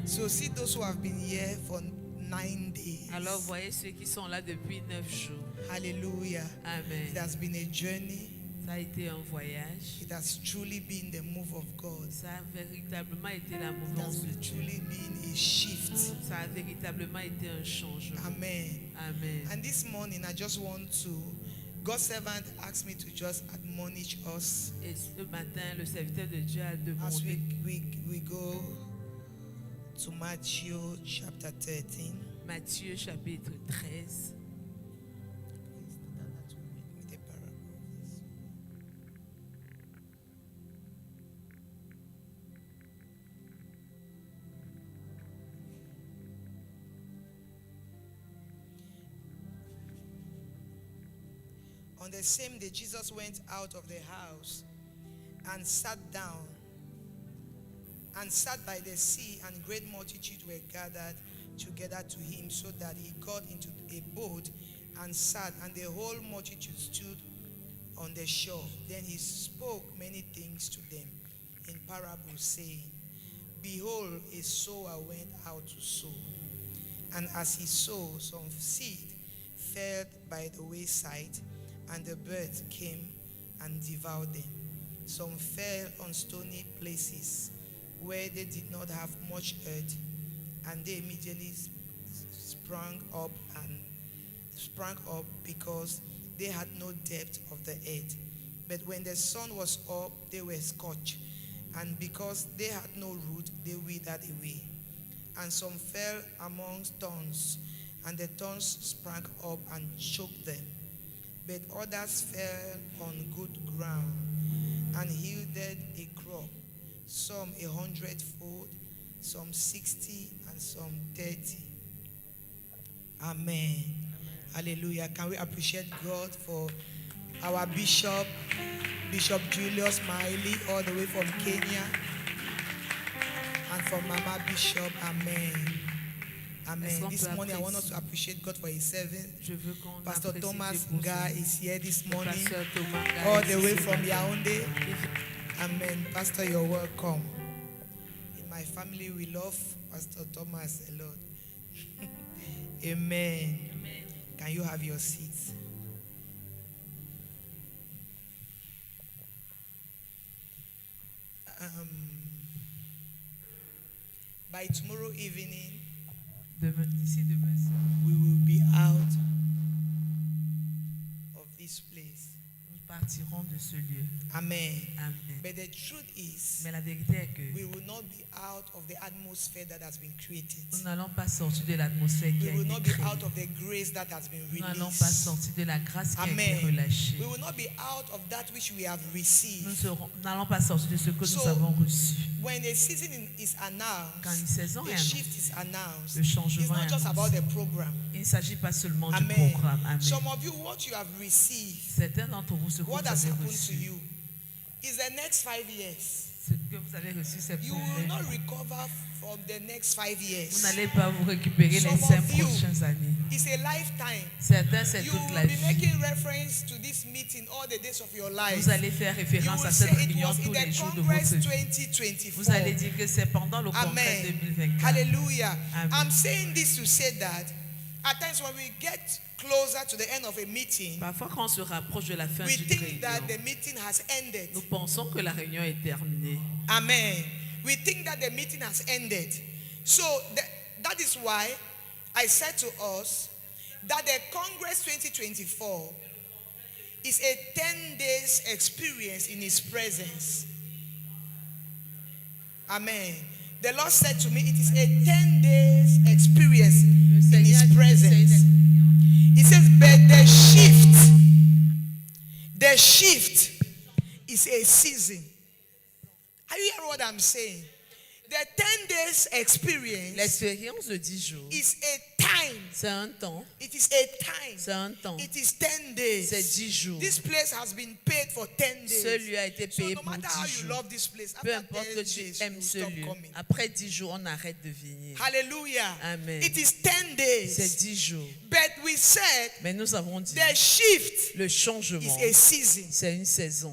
So see those who have been here for 9 days. Alors voyez ceux qui sont là depuis 9 jours. Hallelujah. Amen. It has been a journey. Ça a été un voyage. It has truly been the move of God. Ça a véritablement été la It mouvance has de Dieu. truly been a shift. Ça a véritablement été un changement. Amen. Amen. And this morning, I just want to, God's servant asked me to just admonish us Et ce matin, le serviteur de Dieu a as demandé we go to Matthew chapter 13. Matthieu chapitre 13. On the same day, Jesus went out of the house and sat down and sat by the sea, and great multitudes were gathered together to him, so that he got into a boat and sat, and the whole multitude stood on the shore. Then he spoke many things to them in parables, saying, Behold, a sower went out to sow. And as he sowed, some seed fell by the wayside, and the birds came and devoured them. Some fell on stony places where they did not have much earth, and they immediately sprang up because they had no depth of the earth. But when the sun was up, they were scorched, and because they had no root, they withered away. And some fell among thorns, and the thorns sprang up and choked them. But others fell on good ground and yielded a crop, some 100-fold, some 60, and some 30. Amen. Hallelujah. Can we appreciate God for our Bishop Julius Miley, all the way from Kenya, and for Mama Bishop. Amen. Amen. This morning I want us to appreciate God for his servant. Pastor Thomas Nga is here this morning, all the way from Yaoundé. Amen. Pastor, you're welcome. In my family, we love Pastor Thomas a lot. Amen. Can you have your seats? By tomorrow evening, D'ici demain, we will be out of this place. nous partirons de ce lieu. Amen. Amen. But the truth is, Mais la vérité est que we will not be out of the atmosphere that has been created. nous n'allons pas sortir de l'atmosphère qui We a will été not be créée. out of the grace that has been Nous n'allons pas released. sortir de la grâce qui a été Amen. relâchée. We will not be out of that which we have Nous received. n'allons pas sortir de ce que So, nous avons reçu. When a season is Quand announced, une saison est a shift annoncée, is announced. le changement It's not est just about annoncé. the program. Il ne s'agit pas seulement du Amen. programme. Amen. Some of you, what you have received, Certains d'entre vous, ce que vous what has avez happened to reçu, you, is the next 5 years. ce que vous avez reçu, c'est You pour will vous. not recover from the next 5 Vous years. n'allez pas vous récupérer les Some 5 of you, prochaines années. It's a lifetime. Certains, c'est You toute la will be vie. making reference to this meeting all the days of your life. Vous allez faire You référence will à say cette it réunion was in tous les the jours de Congress votre vie. 2024. Vous allez dire que c'est pendant le congrès Amen. 2024. Hallelujah. Amen. I'm saying this to say that at times when we get closer to the end of a meeting, Parfois, quand on se rapproche de la fin we d'une think that réunion, the meeting has ended. nous pensons que la réunion est terminée. Amen. We think that the meeting has ended. So that is why I said to us that the Congress 2024 is a 10 days experience in his presence. Amen. The Lord said to me, it is a 10 days experience in his presence. He says, but the shift is a season. Are you hearing what I'm saying? The 10 days experience L'expérience de 10 jours, is a time. c'est un temps. It is a time. C'est un temps. It is 10 days. C'est 10 jours. This place has been paid for 10 days. Ce lieu a été So payé no pour matter how 10 you jours. love this place, Peu after importe 10 que tu days, aimes you ce stop lieu, coming. après 10 jours, on arrête de venir. Hallelujah. Amen. It is 10 days. C'est 10 jours. But we said Mais nous avons dit, the shift le changement, is a season. c'est une saison.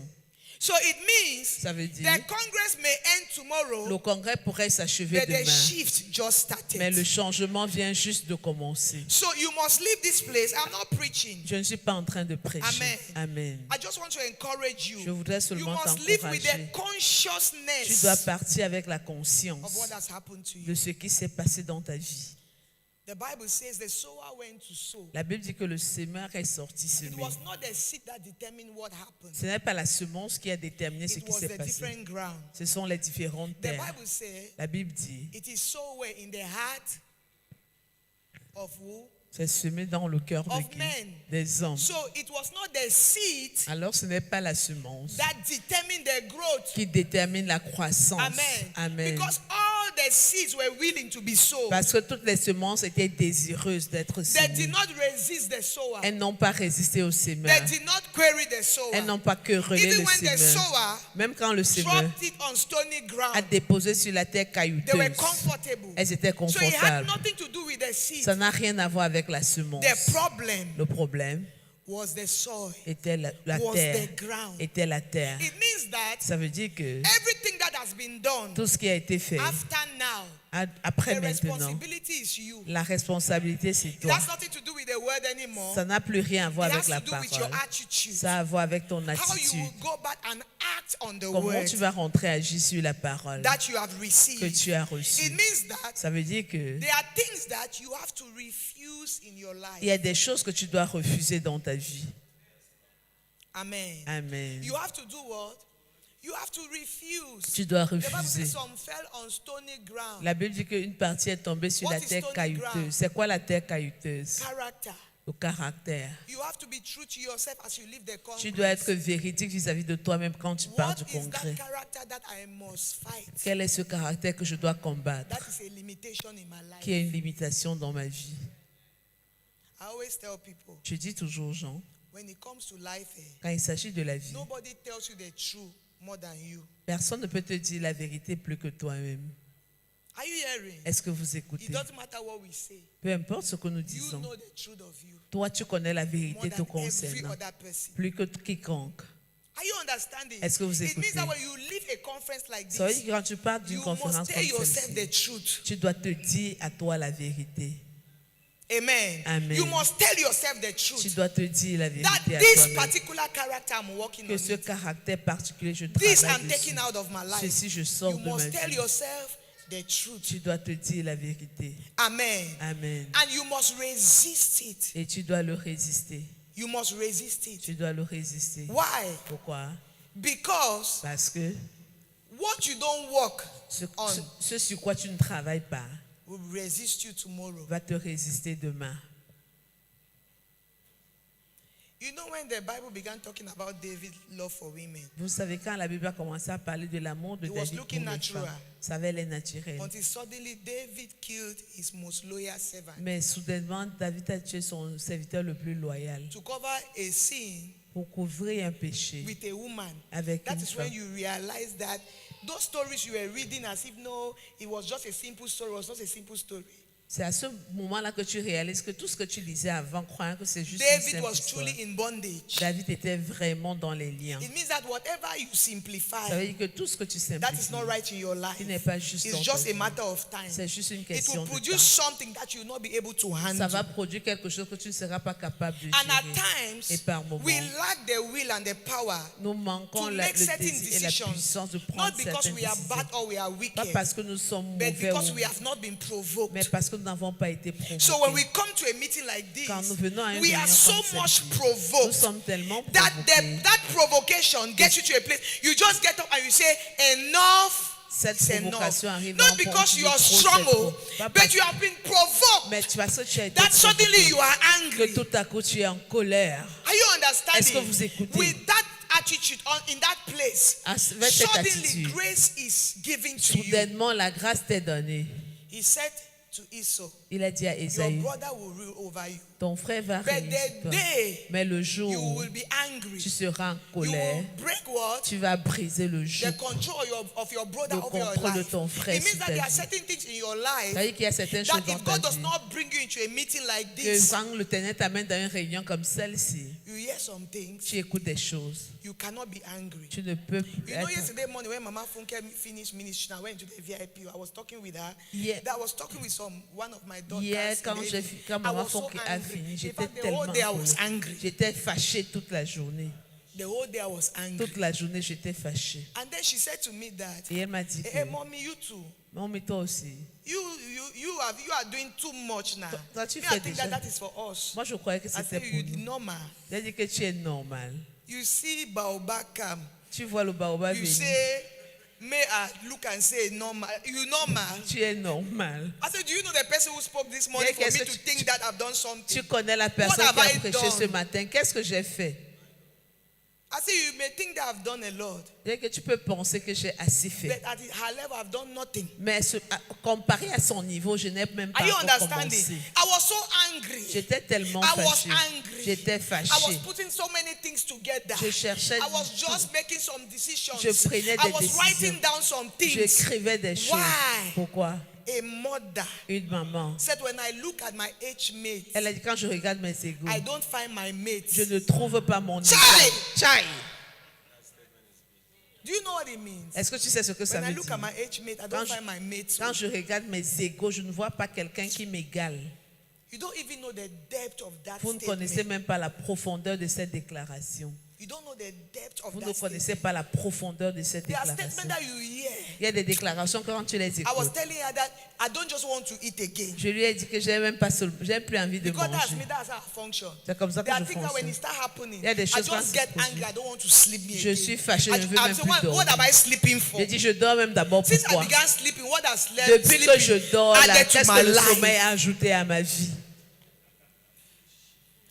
So it means Ça veut dire, the Congress may end tomorrow, le congrès pourrait s'achever but the demain, shift just mais le started. changement vient juste de commencer. So you must leave this place. I'm not preaching. Je ne suis pas en train de prêcher. Amen. Amen. I just want to encourage Je you. voudrais You seulement must live with the t'encourager. Tu dois consciousness partir avec la of conscience what has happened to de you. ce qui s'est passé dans ta vie. The Bible says the sower went to sow. La Bible dit que le semeur est sorti It semer. was not the seed that determined what happened. Ce n'est pas la semence qui a déterminé ce It qui was s'est the passé. different ground. Ce sont les différentes The terres. Bible says La Bible dit, it is sown in the heart of who? c'est semé dans le cœur de Of qui? men. Des hommes. So it was not the seed Alors ce n'est pas la semence that determined the growth. qui détermine la croissance. Amen. Amen. Because all the seeds were willing to be sown. Parce que toutes les semences étaient désireuses d'être They did semées. not resist the sower. Elles n'ont pas résisté au They semeur. did not query the sower. Elles n'ont pas querellé Even le when the semeur. sower Même quand le semeur dropped it on stony a ground, déposé sur la terre they were caillouteuse, comfortable. elles étaient So it had confortables. nothing to do with the seed. Ça n'a rien à voir avec la semence. The problem Le problème was the soil, était la was terre. the ground. Était la terre. It means that Ça veut dire que everything that has been done tout ce qui a été fait after now, après the maintenant, responsibility is you. la responsabilité c'est It toi. has nothing to do with the word anymore. Ça n'a plus rien à voir It avec has la to do with your parole. attitude. Ça a à voir avec ton How you attitude. will go back and act on the Comment word tu vas rentrer agir sur la parole that you have que received. tu as It reçue. means that Ça veut dire que there are things that you have to refuse in your life. il y a des choses que tu dois refuser dans ta vie. Amen. Amen. You have to do what? You have to refuse. Tu dois The Bible refuser. says some fell on stony ground. La Bible dit qu'une partie est tombée sur What la is terre stony caillouteuse. ground? C'est quoi la terre caillouteuse? Character. Le caractère. You have to be true to yourself as you leave the Tu dois congress. être véridique vis-à-vis de toi-même quand tu pars What du is that congrès. character that I must fight? Quel est ce caractère que je dois combattre, That is a limitation in my life. qui est une limitation dans ma vie? I always tell people, Je dis toujours aux gens, when it comes to life, quand il s'agit de la vie, nobody tells you the truth more than you. personne ne peut te dire la vérité plus que toi-même. Are you hearing? Est-ce que vous It écoutez? doesn't matter what we say. Peu importe ce que nous You disons, know the truth of you toi tu connais la more vérité te than every concernant, other person. plus que quiconque. Are you understanding? Est-ce que vous It means écoutez? that when you leave a conference like Ça veut this, dire que quand tu pars d'une you conférence must comme tell yourself celle-ci, the truth. tu dois te dire à toi la vérité. Amen. Amen. You must tell yourself the Tu truth. dois te dire la That vérité à this toi-même. particular character I'm working Que on ce it. caractère particulier, je This travaille I'm taking dessus. out of my life. Ceci, je You sors de ma must tell vie. yourself the truth. Tu dois te dire la vérité. Amen. Amen. And you must resist it. Et tu dois le résister. You must resist it. Tu dois le résister. Why? Pourquoi? Because Parce que what you don't work ce, on ce- ce sur quoi tu ne travailles pas will resist you tomorrow. va te résister demain. You know, when the Bible began talking about David's love for women, Vous savez, quand la Bible a commencé à parler de l'amour de It was David pour looking les natural. femmes, ça avait les naturels. until suddenly David killed his most loyal servant Mais soudainement, David a tué son serviteur le plus loyal to cover a sin pour couvrir un péché with a woman. avec That une is when femme. you realize that those stories you were reading as if no, it was just a simple story, it was just a simple story. C'est à ce moment-là que tu réalises que tout ce que tu disais avant, croyant que c'est juste David une simple was histoire. truly in bondage. David était vraiment dans les liens. It means that whatever you Ça simplify, veut dire que tout ce que tu that is simplifies, not right in your life. qui n'est pas juste dans It's ta just a vie, matter of time. c'est juste une It question will de produce temps. something that you will not be able to Ça handle. va produire quelque chose que tu ne seras pas capable de And at gérer. Et times, par moments, we lack the will and the power nous manquons to le make certain désir et la decisions, puissance de not prendre because certaines we are décisions. bad or we are Pas wicked, parce que nous sommes but mauvais, because ou- we have not been mais provoked. parce que nous n'avons pas été So when we provoqués. come to a meeting like this, Quand nous venons à une we are réunion so comme much celle-ci, Nous provoked sommes tellement that provoqués. that provocation gets you to a place. You just get up and you say, enough. Cette is enough. provocation arrive à un Not point because où you are tu dis strong, trop, c'est oh, trop. Pas but parce- you have been provoked. Mais parce que tu as été That suddenly provoqué, you are que angry. tout à coup tu es en colère. Are you understanding? Est-ce que vous écoutez? With that attitude in that place, Avec cette suddenly attitude, grace is given to you. soudainement la grâce t'est donnée. He said, to Esau, Il a dit à your Ésaü, brother will rule over you. ton frère va But régner sur the toi. day Mais le you jour will be angry, tu seras en you colère, will break what? tu vas briser le joug, The control of your brother le over your contrôle de life. ton frère It means sur that ta there are vie. certain things in your life C'est-à-dire qu'il y a certaines that choses dans if ta God does vie not bring you into a meeting like que this, quand le Ténèbre t'amène dans une réunion comme celle-ci, you hear some things, tu écoutes des choses, you cannot be angry. tu ne peux You know, être... yesterday morning when Mama Funke finished ministry, I went to the VIP. I was talking with her. Yeah. I was talking with one of my daughters. Hier, in quand, the evening. quand I Maman was so Fonke a angry. fini, In j'étais fact, the tellement whole day I en was colère. angry. J'étais fâchée toute la journée. The whole day I was angry. Toute la journée, j'étais fâchée. And then she said to me that, Et elle m'a dit hey, que, mommy, you too. non, mais toi aussi. You are doing too much now. Toi, tu Me, fais I think déjà. that is for us. Moi, je croyais que I c'était say pour you nous. normal. J'ai dit que tu es normal. You see Baobab come. Tu vois le baobab You venir. say, may I look and say normal. You normal. Tu es normal. I said, do you know the person who spoke this morning Yeah, for me qu'est-ce to que think that I've done something? Tu connais la personne What qui a have I prêché ce done? matin. Qu'est-ce que j'ai fait? I said, you may think that I've done a lot, Dès que tu peux penser que j'ai assez fait. but at her level, I've done nothing. Mais comparé à son niveau, je n'ai même pas Are you encore understanding? commencé. I was so angry. J'étais tellement I was fâchée. angry. J'étais I was fâchée. putting so many things together. Je cherchais I was tout. just making some decisions. Je prenais I des was décisions. writing down some things. J'écrivais des choses. Why? Pourquoi? A mother Une maman. said, when I look at my age mates, Elle a dit, quand je regarde mes égaux, I don't find my mates. je ne trouve pas mon Chai! égal. Chai! Do you know what it means? Est-ce que tu sais ce que ça When I veut look dire? at my age mate, I Quand don't je- find my mates. Quand je regarde mes égaux, je ne vois pas quelqu'un qui m'égale. You don't even know the depth of that Vous ne statement. connaissez même pas la profondeur de cette déclaration. You don't know the depth of Vous that ne statement. connaissez pas la profondeur de cette There are déclaration. statements that you hear. Il y a des déclarations que quand tu les I was écoutes. telling her that I don't just want to eat again. Je lui ai dit que j'ai même pas j'ai plus envie de Because that's manger. me, that's how I function. C'est comme ça que There are je things that when fonctionne. it start happening, Il y a des I choses quand just ça get se produit. angry. I don't want to sleep me Je again. suis fâchée, je ne veux même so plus what dormir. am I sleeping for? J'ai dit, je dors même d'abord Since I pourquoi? began sleeping, what has Depuis que je dors, là, added to qu'est-ce my que le life? sommeil a ajouté à ma vie?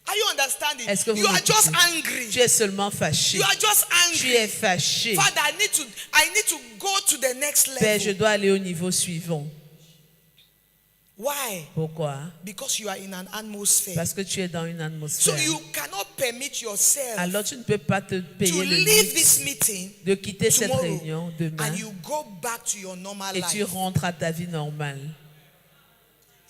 Are you understanding? Est-ce que vous You are just m'écoutez? angry. Tu es seulement fâché. You are just Tu angry. es fâché. Father, I need to go to the next Père, je level. dois aller au niveau suivant. Why? Pourquoi? Because you are in an atmosphere. Parce que tu es dans une So atmosphère. you cannot permit yourself Alors tu ne peux pas te payer to le leave luxe this meeting de quitter cette tomorrow réunion demain and you go back to your normal et tu life. rentres à ta vie normale.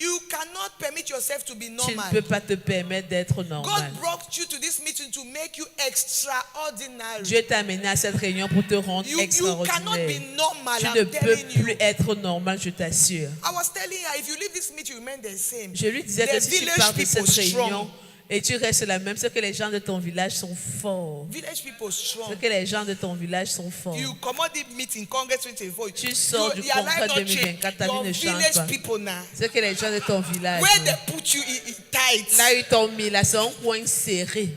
You cannot permit yourself to be Tu ne normal. peux pas te permettre d'être normal. God brought you to this meeting to make you extraordinary. Dieu t'a amené à cette réunion pour te rendre You cannot be extraordinaire. normal. Tu I'm ne peux telling you. plus être normal, je t'assure. I was telling her, if you leave this meeting, you remain the same. Je lui disais The que si tu village pars de people cette réunion strong. et tu restes la même, c'est que les gens de ton village sont forts. Village people strong. C'est que les gens de ton village sont forts. You come out the meeting, Congress 24. Tu sors du your life congrès not 2024, ta change. vie ne Your change village pas. people now. C'est que les gens de ton village, Where they put you in tight. là ils t'ont mis, là c'est un coin serré.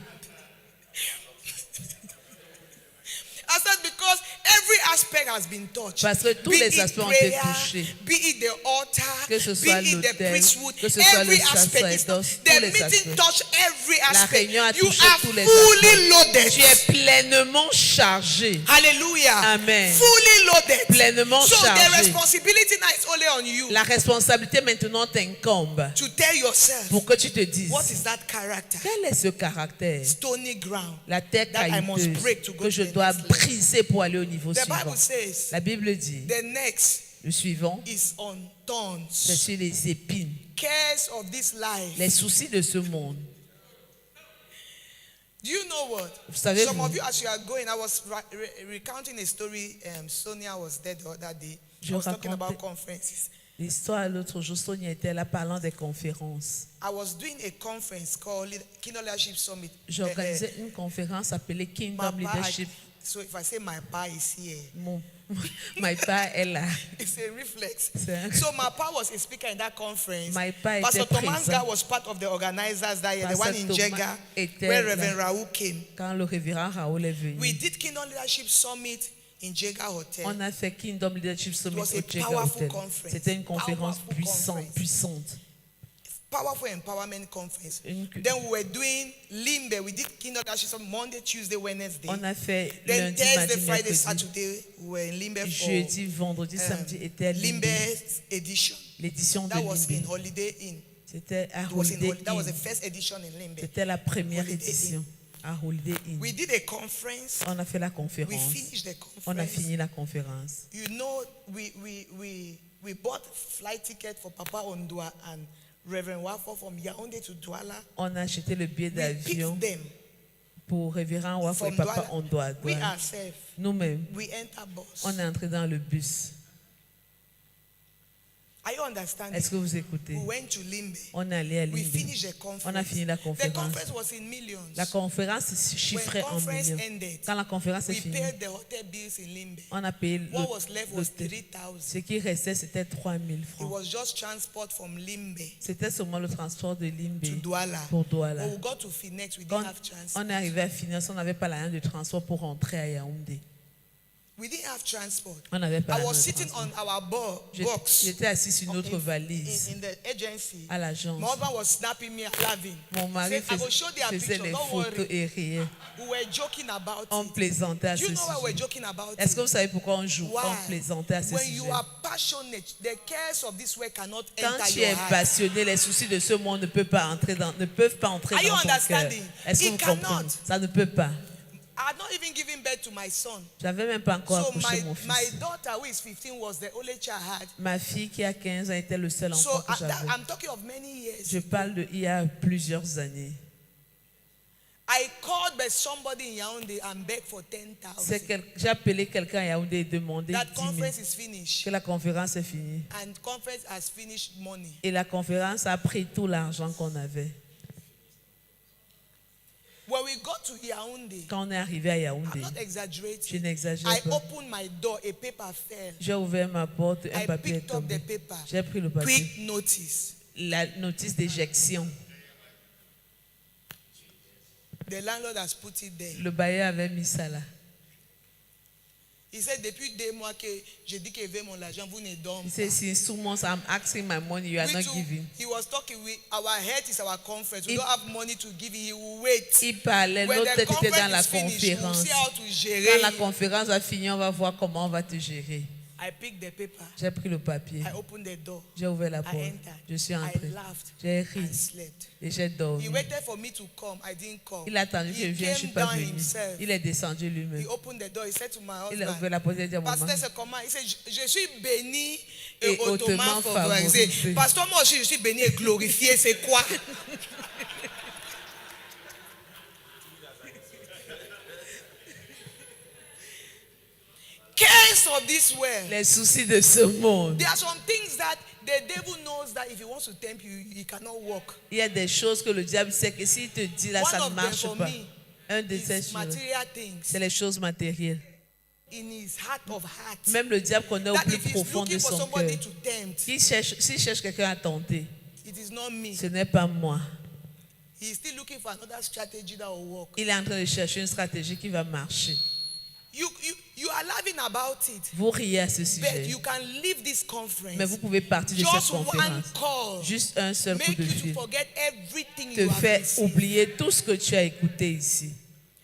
I said because every aspect has been touched. Parce que tous Be les it aspects ont été prayer, touchés. Be it the altar, Que ce be soit it the l'autel, priesthood, que ce soit every le aspect. Is not, sacerdoce, the tous les meeting aspects. touched every La aspect. réunion a You touché are tous les fully aspects. loaded. Tu es pleinement chargé. Hallelujah. Amen. Fully loaded. Pleinement So the chargé. responsibility now is only on you La responsabilité maintenant t'incombe to tell yourself pour que tu te dises, what is that character. quel est ce caractère? Stony ground. La terre That I must break to caillouteuse go que to je the dois next level. briser pour aller au niveau The suivant. Bible says La Bible dit, the next le suivant, is on c'est thorns. sur les épines, Cares of this life. les soucis de ce monde. Do you know what? Vous savez, Some vous- of you, as you are going, I was recounting a story. Sonia was there the other day. Je I was talking racontais- about conferences. L'histoire, l'autre jour, Sonia était là parlant des conférences. I was doing a conference called Kingdom Leadership Summit. J'organisais une conférence appelée Kingdom my pa- Leadership. so if I say my pa is here, My pa est là. it's a reflex. C'est- So my pa was a speaker in that conference. My pa Pastor était Thomas présent. was part of the organizers that year, the Pastor one in Thomas Jega, était where là. Reverend Raoul came. Quand le révérend Raoul est venu, We did Kingdom Leadership Summit in Jega Hotel. on a fait Kingdom Leadership Summit was au a Jega powerful Hotel. conference. C'était une conférence Powerful puissante, conference. Powerful empowerment conference. Une- Then we were doing Limbe. We did Kingdom Leadership Summit Monday, Tuesday, Wednesday. On a fait Then lundi, Thursday, mardi, Friday, mercredi, Saturday, we were in Limbe for jeudi, vendredi, samedi était à Limbe Limbe. edition. l'édition de That was in Limbe. Holiday Inn. C'était à It was in Holiday that was the Inn. first edition in Limbe. C'était la première Holiday édition à Holiday Inn. We did a conference. On a fait la We conférence. finished the On a conference. fini la conférence. You know, we bought flight ticket for Papa Ondua and Reverend Wafo from Yaoundé to Douala. On a acheté le billet We d'avion picked them pour Révérend Wafo et from Papa Douala. Ondoa. We ourselves, Nous-mêmes, we enter bus. on est entré dans le bus. Are you understanding? Est-ce que vous écoutez? We went to Limbe. On est allé à We Limbe. finished the conference. On a fini la The conférence. conference was in millions. La conférence se chiffrait en conference millions. ended, Quand la conférence est We finie, paid the hotel bills in Limbe. on a payé What was left was l'hôtel. 3,000. Ce qui restait, c'était 3 000 It francs. was just transport from Limbe C'était seulement le transport de to Limbe Douala. pour Douala. When we got to Finex, we Quand didn't have transport. on est arrivé à Finance, on n'avait pas l'argent de transport pour rentrer à Yaoundé. We didn't have transport. On n'avait pas I l'argent was de sitting transport. on our box J'étais assis sur notre valise in the agency. à l'agence. My husband was snapping me laughing. Mon mari Said, I will show their faisait picture. les Don't photos worry. et riait. We were joking about On it. plaisantait à Do ce you know why we're sujet. joking about Est-ce it? que vous savez pourquoi on joue? Why? On plaisantait à ce When sujet. you are passionate, the cares of this world cannot Quand enter tu your es heart. passionné, les soucis de ce monde ne peuvent pas entrer dans Are you ton cœur. understanding? Est-ce que It vous cannot. comprenez? Ça ne peut pas. I had not even given birth to my son. J'avais même pas encore So accouché mon my fils. daughter, who is 15, was the only child I had. Ma fille qui a 15 ans était le seul So enfant que j'avais. I'm talking of many years. Je parle de il y a plusieurs années. I called by somebody in Yaoundé and begged for 10,000. J'ai appelé quelqu'un à Yaoundé et demandé That 10 000. conference is finished. Que la conférence est finie. And conference has finished money. Et la conférence a pris tout l'argent qu'on avait. When we got to Yaoundé, Quand on est arrivé à I'm Yaoundé, not je exaggerating. n'exagère I pas. opened my door, a paper fell. J'ai ouvert ma porte, un I papier est picked up tombé. the paper. J'ai pris le papier. Quick notice. La notice d'éjection. The landlord has put it there. Le bailleur avait mis ça là. He said, depuis 2 mois que je dis qu'il veut mon argent, vous ne dormez He pas. said, since 2 months I'm asking my money, you are We not too, giving. he was talking, our head is our conference. We He- don't have money to give. He will wait. Il parlait, When notre the tête était dans conference la is finished, we'll conférence. see how to Quand gérer. la conférence va finir, on va voir comment on va te gérer. I picked the paper. J'ai pris le papier, I opened the door. j'ai ouvert la I porte, entered. je suis I entré, laughed j'ai ri and slept. et j'ai dormi. He waited for me to come. I didn't come. Il a attendu que je He vienne, je ne suis came pas down venu. himself. Il est descendu He lui-même. opened the door. He said to my Il a ouvert husband, la porte et dit à mon Pasteur, mari, c'est comment? Il said, je suis béni Et et hautement hautement favorisé. favorisé. Pasteur, moi aussi, je suis béni et glorifié. C'est quoi? Cares of this world. les soucis de ce monde. There are some things that the devil knows that if he wants to tempt you, he cannot walk. Il y a des choses que le diable sait que s'il te dit là, One ça of ne them marche for pas. me Un de ces is choses, material things c'est les choses matérielles. in his heart of hearts. Même le diable connaît au That plus if he's profond de looking for son somebody cœur. to tempt, S'il cherche quelqu'un à tenter, it is not me. ce n'est pas moi. He's still looking for another strategy that will work. Il est en train de chercher une stratégie qui va marcher. You are laughing about it, Vous riez à ce but sujet. you can leave this conference. Mais vous pouvez partir de cette Just one conférence. call Juste un seul coup make de you to fil forget everything te you have fait received. oublier tout ce que tu as écouté ici.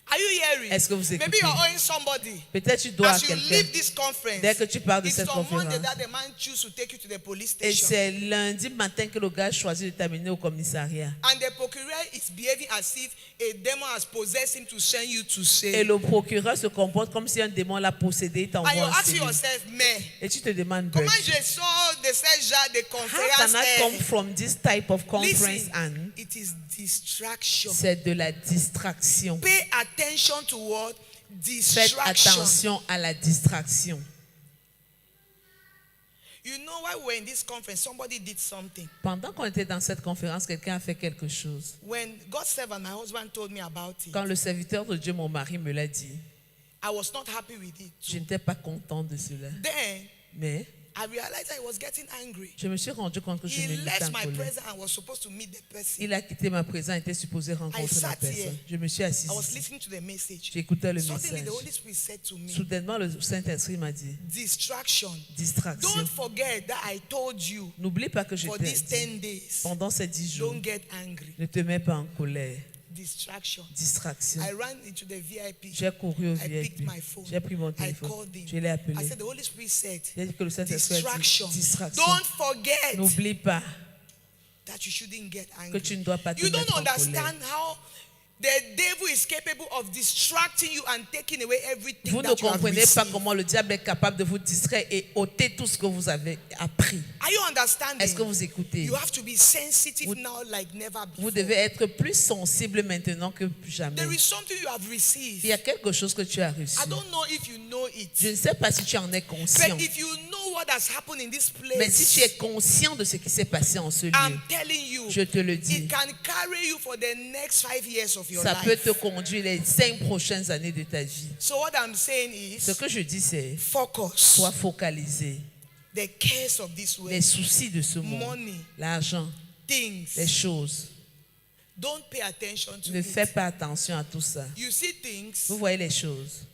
Are you hearing? Est-ce que vous Maybe écoutez? you're owing somebody. Peut-être tu dois à As you quelqu'un. leave this conference, Dès que tu pars de it's cette on Monday conférence. that the man choose to take you to the police Et station. c'est lundi matin que le gars choisit de t'amener au commissariat. And the procureur is behaving as if a demon has possessed him to send you to say. Et le procureur se comporte comme si un démon l'a possédé et And t'envoie you en ask cellule. yourself, mais Et tu te demandes, comment Bert, je sors de ce genre de how conférence? can I come from this type of conference Listen, and it is distraction. c'est de la distraction. Pay attention to what? Faites Distraction. attention à la distraction. You know, while we were in this conference, somebody did something. Pendant qu'on était dans cette conférence, quelqu'un a fait quelque chose. When God's servant, my husband, told me about it, Quand le serviteur de Dieu, mon mari, me l'a dit, I was not happy with it. je n'étais pas content de cela. Then Mais I realized I was getting angry. je me suis rendu compte que je He me mettais left en my colère. presence and was supposed to meet the person. Il a quitté ma présence, était supposé I rencontrer la sat personne. here. Je me suis assis I was ici. listening to the message. J'écoutais le Suddenly, message. the Holy Spirit said to me, Soudainement, le Saint-Esprit m'a dit, distraction. distraction. Don't forget that I told you N'oublie pas que je for t'ai these dit, 10 days, pendant ces 10 jours, don't get angry. ne te mets pas en colère. Distraction. I ran into the VIP. J'ai couru au I picked VIP. my phone. J'ai pris mon I téléphone. called him. Je l'ai appelé. I said, the Holy Spirit said, J'ai dit que le Saint-Esprit a dit distraction. distraction. Don't forget N'oublie pas that you shouldn't get que angry. tu ne dois pas te You don't mettre en colère. understand how the devil is capable of distracting you and taking away everything Vous ne that you have comprenez pas received. comment le diable est capable de vous distraire et ôter tout ce que vous avez appris. Are you understanding? Est-ce que vous écoutez? You have to be sensitive now like never Vous before. devez être plus sensible maintenant que jamais. There is something you have received. Il y a quelque chose que tu as reçu. I don't know if you know it. Je ne sais pas si tu en es conscient. But if you know what has happened in this place, Mais si tu es conscient de ce qui s'est passé en ce lieu, I'm telling you, je te le dis, it can carry you for the next 5 years of your ça peut life. te conduire les 5 prochaines années de ta vie. So what I'm saying Ce is, que je dis, c'est focus. sois focalisé. The cares of this Les world, soucis de ce monde, money, l'argent, things. les choses. Don't pay attention to Ne it. fais pas attention à tout ça. You see things, Vous voyez les choses.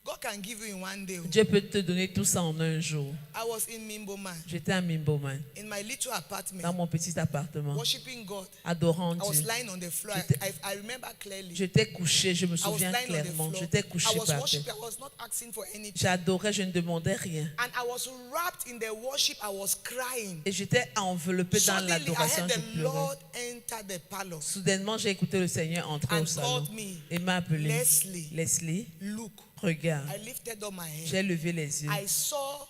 God can give you in one day. Dieu peut te donner tout ça en un jour. I was in Mimboman, J'étais à Mimboman, in my little apartment, dans mon petit appartement, worshiping God. adorant I was Dieu. lying on the floor. I remember clearly. J'étais couché, je me I was souviens lying on the clairement. floor. J'étais couché I was par worshiping. terre. I was not asking for anything. J'adorais, je ne demandais rien. And I was wrapped in the worship. I was crying. Et j'étais enveloppé dans Suddenly, I l'adoration, heard je the pleurais. Lord enter the parlor Soudainement, j'ai écouté le Seigneur entrer and au salon called me. et m'a appelé. Leslie, Leslie, look. regarde. I lifted up my head. J'ai levé les yeux. I saw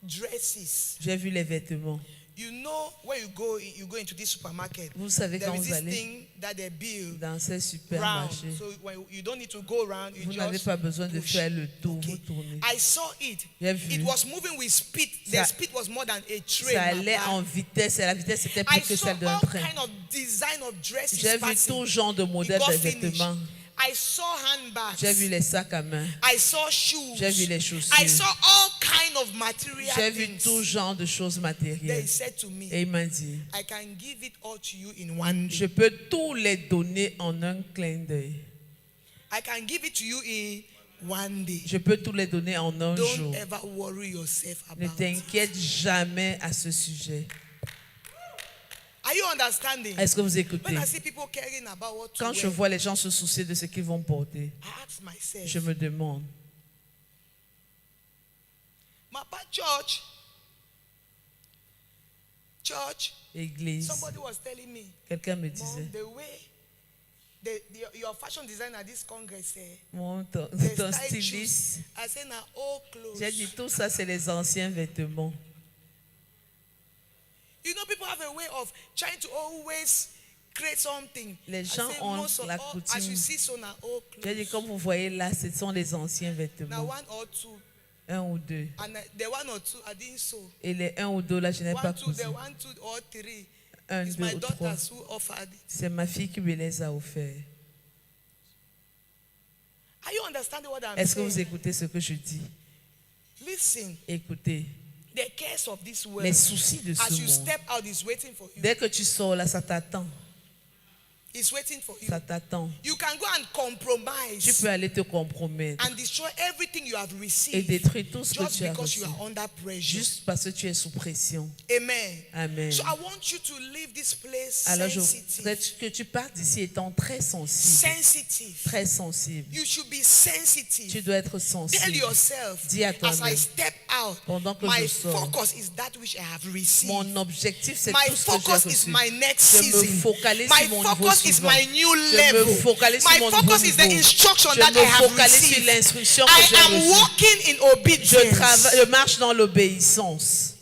dresses. J'ai vu les vêtements. You know, when you go into this supermarket. Vous savez, There quand is vous this allez thing that they build dans ces round. supermarchés, So when you don't need to go around, you vous n'avez just pas besoin de push. faire le tour, Okay. vous tournez. I saw it. J'ai vu. It was moving with speed. The Ça- speed was more than a train. Ça allait Papa. en vitesse et la vitesse était I plus que saw celle d'un all train. kind of design of dresses J'ai vu passing. tout genre de It modèles got de finished. vêtements. I saw handbags. J'ai vu les sacs à main. I saw shoes. J'ai vu les chaussures. I saw all kind of material J'ai vu things. tout genre de choses Then matérielles. he said to me, Et il m'a dit, I can give it all to you in one day. je peux tous les donner en un clin d'œil. I can give it to you in one day. Je peux tous les donner en un Don't jour. ever worry yourself Ne about it. t'inquiète jamais à ce sujet. Are you understanding? Est-ce que vous écoutez? When I see people caring about what to Quand je wear, vois les gens se soucier de ce qu'ils vont porter, I ask myself, je me demande, Mapa church, Église, somebody was telling me, quelqu'un me Mom, disait, the way your fashion designer at this congress, ton the style styliste, shoes, I say now all clothes. j'ai dit tout ça c'est les anciens vêtements. You know, people have a way of trying to always create something. Les I gens say ont most of la all, as coutume. you see, so now all J'ai dit clothes. comme vous voyez là, ce sont les anciens Now vêtements, one or two, un ou deux. and the one or two I didn't sew. Et les un ou deux là, je n'ai pas One, two, cousu. the 1, 2, or 3 Un, is deux my ou trois. daughters who offered it. C'est ma fille qui me les a offerts. Are you understanding what I'm Est-ce que vous saying? écoutez ce que je dis? Listen, Écoutez, the cares of this world, les soucis de as ce you monde. step out, is waiting for you. Dès que tu sors là, ça t'attend. It's waiting for you. Ça t'attend. You can go and Tu compromise peux aller te compromettre and destroy everything you have et received détruire tout ce que just tu as because you reçu. are under pressure. Juste parce que tu es sous pression. Amen. Amen. So I want you to leave this place Alors je voudrais sensitive. que tu partes d'ici étant très sensible. Sensitive. Très sensible. You should be Tu sensitive. dois être Tell sensible. yourself, Dis à as I toi-même, step out, pendant que my je sors, focus is that which I have received. mon objectif c'est My tout ce que j'ai focus is reçu. my next Je me season. focalise My sur mon niveau focus is suivant. my new Je level. me focalise My sur mon nouveau focus is the niveau. instruction Je that I me have focalise sur received. l'instruction que I j'ai am reçue. walking in obedience. Je marche dans l'obéissance.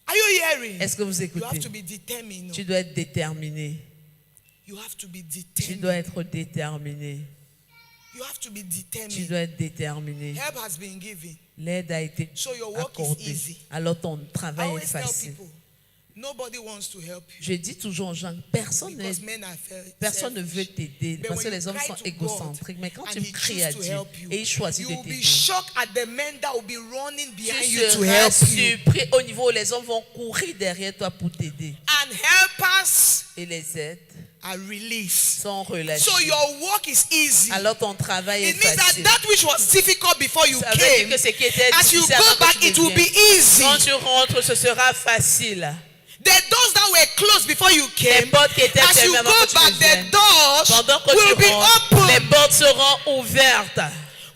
Are you hearing? Est-ce que vous You have écoutez? to be determined. Tu dois être déterminé. You have to be Tu determined. dois être déterminé. You have to be Tu determined. dois être déterminé. Help has been given. L'aide a été So your work is accordée. easy. Alors ton I travail est always tell facile. people, nobody wants to help you Je dis toujours aux gens, personne because men are ne veut selfish. t'aider But parce que when les you hommes cry sont to égocentriques. Mais quand God tu and he cries à chooses to Dieu help you, et il choisit you de will be t'aider, shocked at the men that will be running behind you to tu help seras you. surpris au niveau où les hommes vont courir derrière toi pour t'aider. And helpers Et les aides are released. sont relâchées. So your work is easy. Alors ton travail est It means that facile. that which was difficult before you Ça veut dire came, que ce qui était as you difficile go avant back, que tu it will be deviennes, easy. quand tu rentres, ce sera facile. The doors that were closed before you Les came, portes qui étaient as you fermées avant go que tu back, ne the viennes. doors Pendant que will tu be rentres, les open. portes seront ouvertes.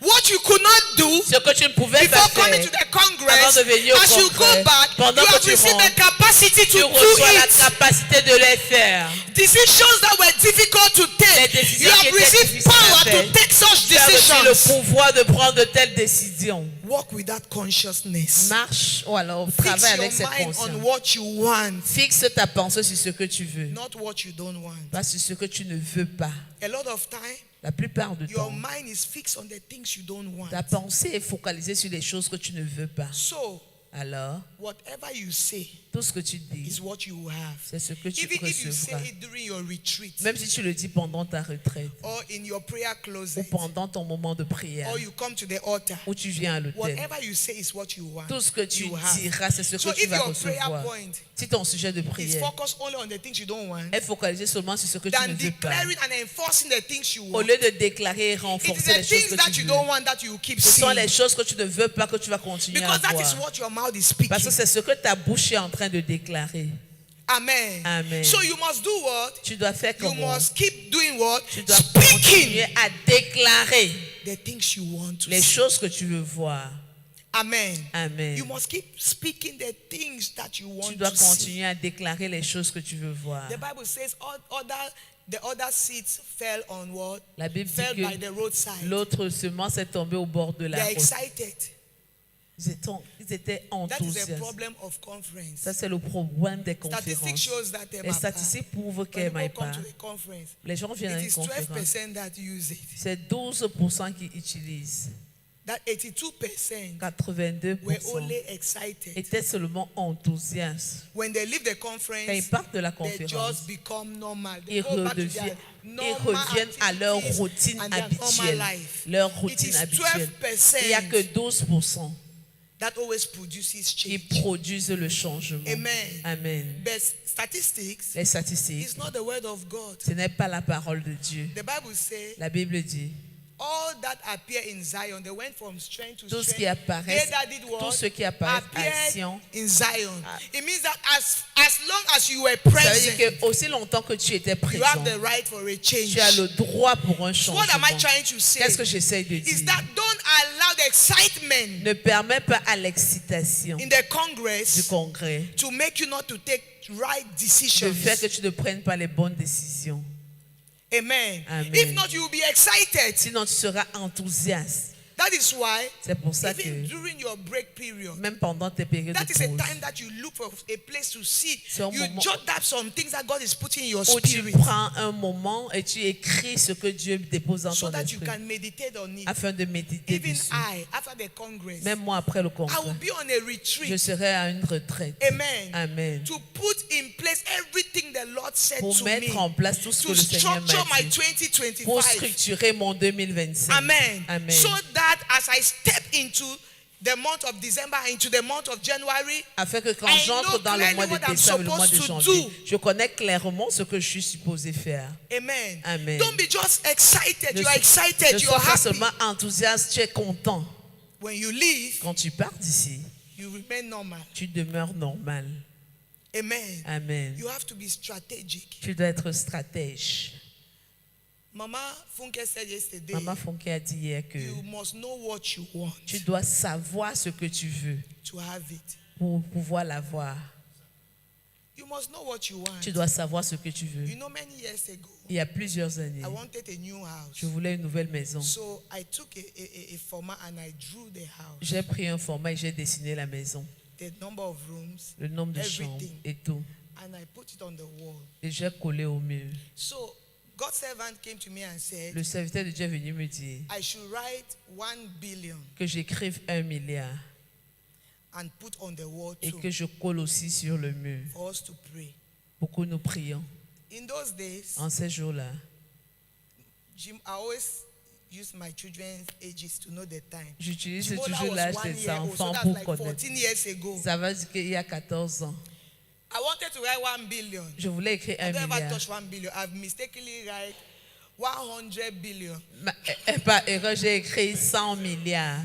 What you could not do Ce que tu ne pouvais pas before coming faire to the avant congress, de venir au as you go congrès, back, pendant you que have tu received the rentres, capacity tu to do reçois la it. capacité de les faire. Decisions that were difficult to Les take, décisions you qui have étaient received difficiles à power faire. to take such Tu as reçu le decisions. pouvoir de prendre de telles décisions. Walk with that consciousness. Marche ou alors Fix travaille your avec cette mind on conscience. what you want, Fixe ta pensée sur ce que tu veux, not what you don't want. pas sur ce que tu ne veux pas. A lot of time, La plupart du your temps, mind is fixed on the things you don't want. ta pensée est focalisée sur les choses que tu ne veux pas. So, Alors, whatever you say tout ce que tu dis, is what you will have. c'est ce que tu Even if you say recevras. it during your retreat Même si tu le dis pendant ta retraite or in your prayer ou closet pendant ton moment de prière or you come to the altar, ou tu viens à l'autel, whatever you say is what you want. tout ce que tu You have. diras, c'est ce So que tu if vas your prayer recevoir. point Si ton sujet de is prière focused only on the things you don't want, est focalisé seulement sur ce que tu than ne veux pas, declaring and enforcing the things you au want, lieu de déclarer et it is renforcer the les choses things que that tu you veux, don't want that you keep ce sont les seeing. choses que tu ne veux pas que tu vas continuer à Because that is voir. what your mouth is Parce que speaking. c'est ce que ta bouche est en train de déclarer. Amen. Amen. So you must do what? Tu dois faire You comment? must keep doing what? Tu dois Speaking continuer à déclarer the things you want to les see. choses que tu veux voir. Amen. Amen. You must keep speaking the things that you Tu want dois to see. continuer à déclarer les choses que tu veux voir. The Bible says the other seeds fell on what? La Bible Fell dit by que the roadside. l'autre semence est tombée au bord de la They're route. excited. Ils étaient That is the enthousiastes. problem of conference. Ça, c'est le problème des Statistics conférences. shows that Les statistiques prouvent qu'elles when n'aillent people come pas. to the conference, Les gens viennent à it une is conférence. 12% that use it. C'est 12% qui utilisent. That 82% 82% were only excited. étaient seulement enthousiastes. When they leave the Quand conference, ils partent de la they conférence, just become normal. They ils go back to their reviennent à leur activities routine and their normal habituelle. life. Leur It routine is habituelle. Il n'y a que 12% 12% that always produces qui change. produisent le changement. Amen. Amen. But statistics Les statistiques, is not the word of God. ce n'est pas la parole de Dieu. The Bible says, La Bible dit, all that appear in Zion, they went from strength to tout ce strength. qui apparaît, They that did what? tout ce qui apparaît à Appeared Sion. in Zion. Ah. It means that as long as you were Ça veut present, dire que aussi longtemps que tu étais you have présent, the right for a change. tu as le droit pour un So what am I changement. trying to say? Qu'est-ce que j'essaye de Is dire? that don't allow the excitement Ne permets pas à l'excitation in the du Congress congrès to make you not to take right de decisions. faire que tu ne prennes pas les bonnes décisions. Amen. Amen. If not, you will be excited. Sinon, tu seras enthousiaste. That is why, C'est pour ça even que during your break period, même pendant tes périodes that de is a pause, time that you look for a place to sit. C'est un You moment jot up some things that God is putting in your où tu spirit prends un moment et tu écris ce que Dieu dépose dans so ton that you esprit can meditate on it. afin de méditer Even dessus. I, after the Congress, Même moi, après le I will congrès, be on a je retreat. serai à une retraite. Amen. Amen. To put in place everything the Lord said Pour to mettre me. en place tout ce que To le Seigneur structure m'a my dit. Pour 2025. structurer mon 2025. Amen. Amen. So that as I step into the month of December, into the month of January, Afin que quand I j'entre know dans le mois de clearly what I'm décembre et le mois de supposed to janvier, do. je connais clairement ce que je suis supposé faire. amen. Amen. Don't be just excited. Ne You are excited. ne You sois are pas happy. seulement enthousiaste, tu es content. When you leave, Quand tu pars d'ici, you remain normal. tu demeures normal. Amen. Amen. You have to be strategic. Tu dois être stratège. Mama Funke said yesterday, Maman Fonke a dit hier que you must know what you want tu dois savoir ce que tu veux to have it. pour pouvoir l'avoir. You must know what you want. Tu dois savoir ce que tu veux. You know, many years ago, Il y a plusieurs années, I wanted a new house. je voulais une nouvelle maison. So I took a format and I drew the house, J'ai pris un format et j'ai dessiné la maison, the number of rooms, le nombre de chambres everything, et tout. and I put it on the wall. Et j'ai collé au mur. So God's servant came to me and said, Le serviteur de Dieu est venu me dire I should write 1 billion que j'écrive 1 milliard and put on the wall et too que je colle aussi sur le mur for us to pray. pour que nous prions. In those days, En ces jours-là, Jim, I always use my children's ages to know the time. j'utilise Jimola toujours was l'âge 1 des year old, so enfants that's pour like connaître. 14 years ago. Ça veut dire qu'il y a 14 ans. I wanted to write 1 billion. Je voulais écrire I 1 never milliard. touched 1 billion. I've mistakenly write 100 billion. Par erreur, j'ai écrit 100 milliards.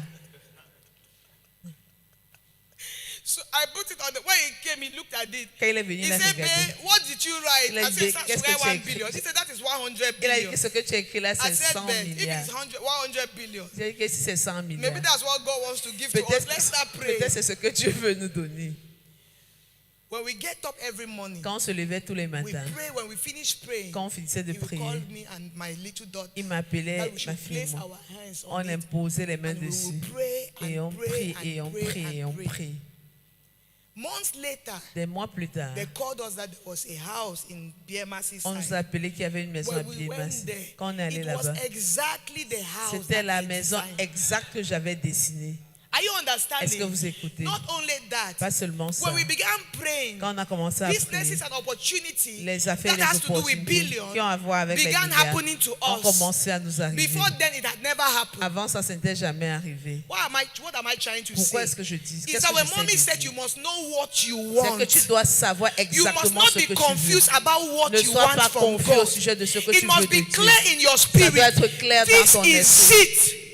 So I put it on the, when he came, he looked at it. Quand il est venu, He il a said, regardé. babe, what did you write? Il a I dit, said, that's qu'est-ce que where tu as 1 écrit? billion. He said, that is 100 Il a dit billion. que ce que tu as écrit là, I c'est said, 100 babe, if milliards. it's 100 billion, J'ai dit que si c'est 100 maybe milliards, that's what God wants to give to us. peut-être Let's start praying. c'est ce que Dieu veut nous donner. When we get up every morning, Quand on se levait tous les we matins, pray. When we finish praying, quand on finissait de he will prier, call me and my little daughter il m'appelait, that we ma should fille et place moi. our hands On on it. imposait les mains And we dessus. will pray Et on and pray prie, et and on pray prie, et on and pray. prie. Months later, Des mois plus tard, they called us that there was a house in Biermasi on nous side. a appelé qu'il y avait une maison à When we Biemas. went there, Quand on est allé it was là-bas, exactly the house c'était that la I maison designed. exacte que j'avais dessinée. Are you Est-ce que understanding? vous écoutez? Not only that, Pas seulement ça. when we began praying, Quand on a commencé à prier, businesses and opportunity les affaires et that les has to do with opportunités billions qui ont à voir avec les began milliards happening to ont us. commencé à nous arriver. Before then, it had never happened. Avant ça, ce n'était jamais arrivé. What am I trying to Pourquoi say? est-ce que je dis? Is Qu'est-ce that que when j'essaie mommy de said dire? you must know what you C'est want. que tu dois savoir You must exactement not ce be que tu veux. confused about what Ne you sois want pas from confus au God. sujet de ce que It tu veux must de be Dieu. clear in your Ça spirit. doit être clair dans This ton is esprit. it.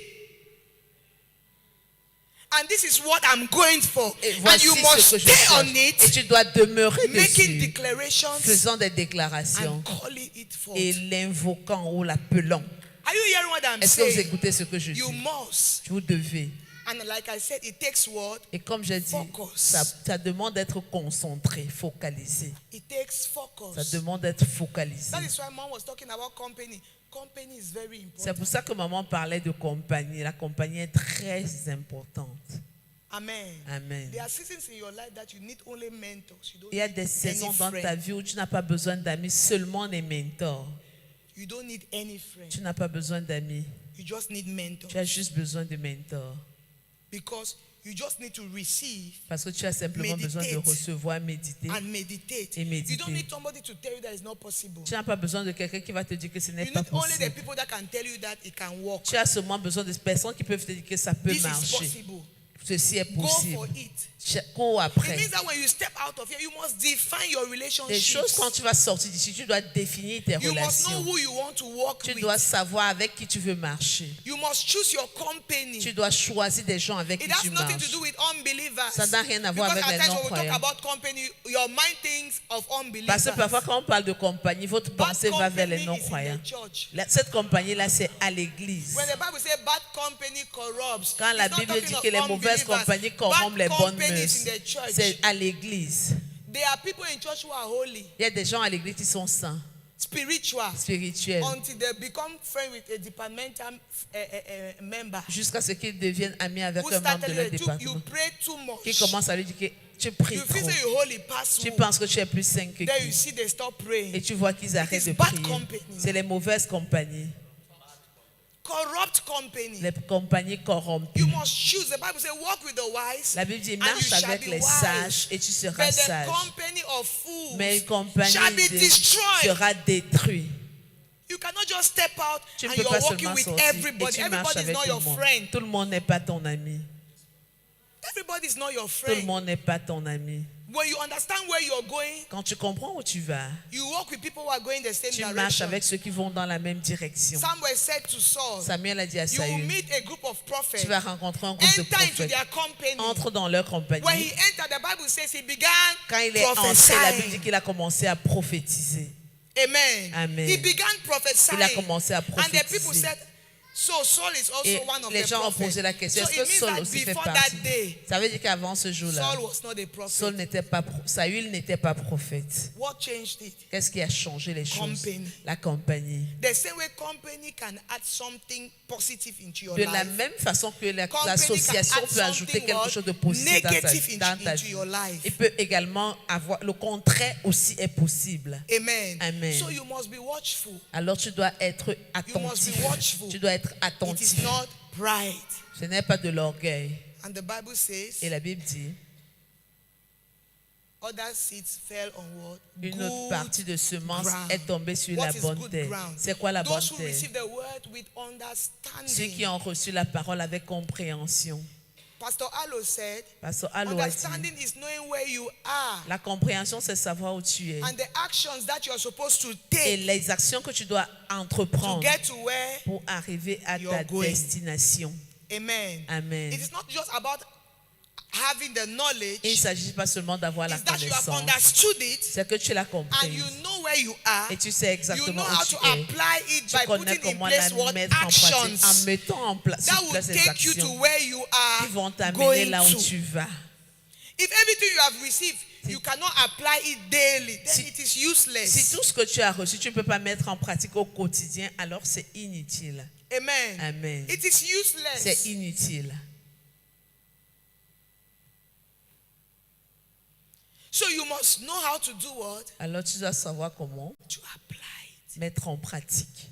And this is what I'm going for. Et And voici you ce must que je stay on cherche. Et it, tu dois demeurer making dessus, declarations faisant des déclarations and calling it forth. et l'invoquant ou l'appelant. Are you hearing what I'm Est-ce que vous saying? écoutez ce que je dis? You must. Vous devez. And like I said, it takes what? Et comme j'ai dit, Focus. ça demande d'être concentré, focalisé. It takes Ça focus. demande d'être focalisé. That is why mom was talking about company. Company is very C'est important. pour ça que maman parlait de compagnie. La compagnie est très importante. Amen. Amen. There are seasons in your life that you need only mentors. You don't Il y a need des saisons any dans ta friend. vie où tu n'as pas besoin d'amis, seulement des mentors. You don't need any friend. Tu n'as pas besoin d'amis, You just need mentors. tu as juste besoin de mentors. Because you just need to receive Parce que tu as simplement besoin de Meditate. recevoir, méditer. and meditate. Et méditer. You don't need somebody to tell you that it's not possible. Tu n'as pas besoin de quelqu'un qui va te dire que ce n'est You pas need only the possible. people that can tell you that it can work. Tu as seulement besoin de personnes qui peuvent te dire que ça peut This is marcher. possible. Ceci est Go for possible. it. Cours It après. means that when you step out of here, you must define your Des relationships. choses, quand tu vas sortir d'ici, tu dois définir tes You must know relations. who you want to work Tu with. dois savoir avec qui tu veux marcher. You must choose your company. Tu dois choisir des gens avec It qui has tu nothing to marches. do with unbelievers. Ça n'a rien à voir Because avec at les times when we talk non-croyants. about company, your mind thinks of unbelievers. Parce que parfois, quand on parle de compagnie, votre Bad pensée va vers company les is in non-croyants. the church. Cette compagnie-là, c'est à l'église. When the Bible says bad company corrupts, Quand la it's not Bible talking dit of que les mauvaises unbelievers. compagnies corrompent les Bad bonnes company is mœurs, in the church. c'est à l'église. There are people in church who are holy, Il y a des gens à l'église qui sont saints, spiritual, spirituels, until they become friends with a departmental member jusqu'à ce qu'ils deviennent amis avec who un membre de started leur you département, pray too much. qui commence à lui dire que tu pries You trop. feel say you holy past Tu who. penses que tu es plus saint que Then you qui. see they stop praying. Et tu vois qu'ils arrêtent is de bad prier. company. C'est les mauvaises compagnies, Corrupt company. les compagnies corrompues. You must choose. The Bible says, walk with the wise. La Bible dit, and marche you shall avec be les wise. sages et tu seras But the sage. company of fools Mais une compagnie shall be destroyed. sera détruite. You cannot just step out Tu ne and peux you're pas walking seulement with sortir et everybody. tu marches Everybody is avec not tout your le monde. friend. Tout le monde n'est pas ton ami. Everybody is not your Tout le friend. monde n'est pas ton ami. When you understand where you're going, Quand tu comprends où tu vas, you walk with people who are going the same tu marches direction. avec ceux qui vont dans la même direction. Samuel said to Saul, Samuel a dit à you will Saül, meet a group of prophets. tu vas rencontrer un groupe de Enter into prophètes. their company. Entre dans leur When compagnie. he entered, the Bible says he began Quand il est entré, la Bible dit prophesying. qu'il a commencé à prophétiser. Amen. Amen. He began prophesying. Il a commencé à And the people prophétiser. said, so Saul is also Et one of les the gens ont prophets. posé la question, So est-ce que it means Saul that aussi fait before partie? that day, Ça veut dire qu'avant ce jour-là, Saul was not a prophet. Saül n'était pas, Saül n'était pas prophète. What changed it? Qu'est-ce qui a changé les choses? Company. La compagnie. The same way company can add something positive into your De la life. même façon que Company l'association can add peut ajouter something quelque chose de positif negative dans ta into vie. your life. Il peut également avoir le contraire aussi est possible. Amen. Amen. So you must be watchful. Alors tu dois être attentif. watchful. Tu dois être It is attentif. not pride. Ce n'est pas de l'orgueil. And the Bible says, Et la Bible dit, other seeds fell on what? une autre Good partie de semence ground. est tombée sur What la is bonne good terre. ground? C'est quoi la bonne Those who terre? receive the word with Ceux qui understanding. ont reçu la parole avec compréhension. Pastor Allo said, Pasteur Allo a dit, understanding is knowing where you are la compréhension, c'est savoir où tu es. and the actions that you are supposed to Et take les actions que tu dois to entreprendre get to where. pour arriver à you're ta going. destination. Amen. Amen. It is not just about having the knowledge. Et il ne s'agit pas seulement d'avoir la Is that you have connaissance. understood it C'est que tu l'as and compris. you know where you are. Et tu sais You exactement know où how tu to es. apply it Tu by connais putting in comment place la what mettre en pratique, en actions mettant en place, that sur will place ces take you to actions where you qui are vont t'amener going là où to. tu vas. If everything you have received, you cannot apply it daily, then Si- it is Si useless. tout ce que tu as reçu, tu ne peux pas mettre en pratique au quotidien, alors c'est inutile. Amen. Amen. It is useless. C'est inutile. So you must know how to do what? Alors tu dois savoir comment To apply it. mettre en pratique.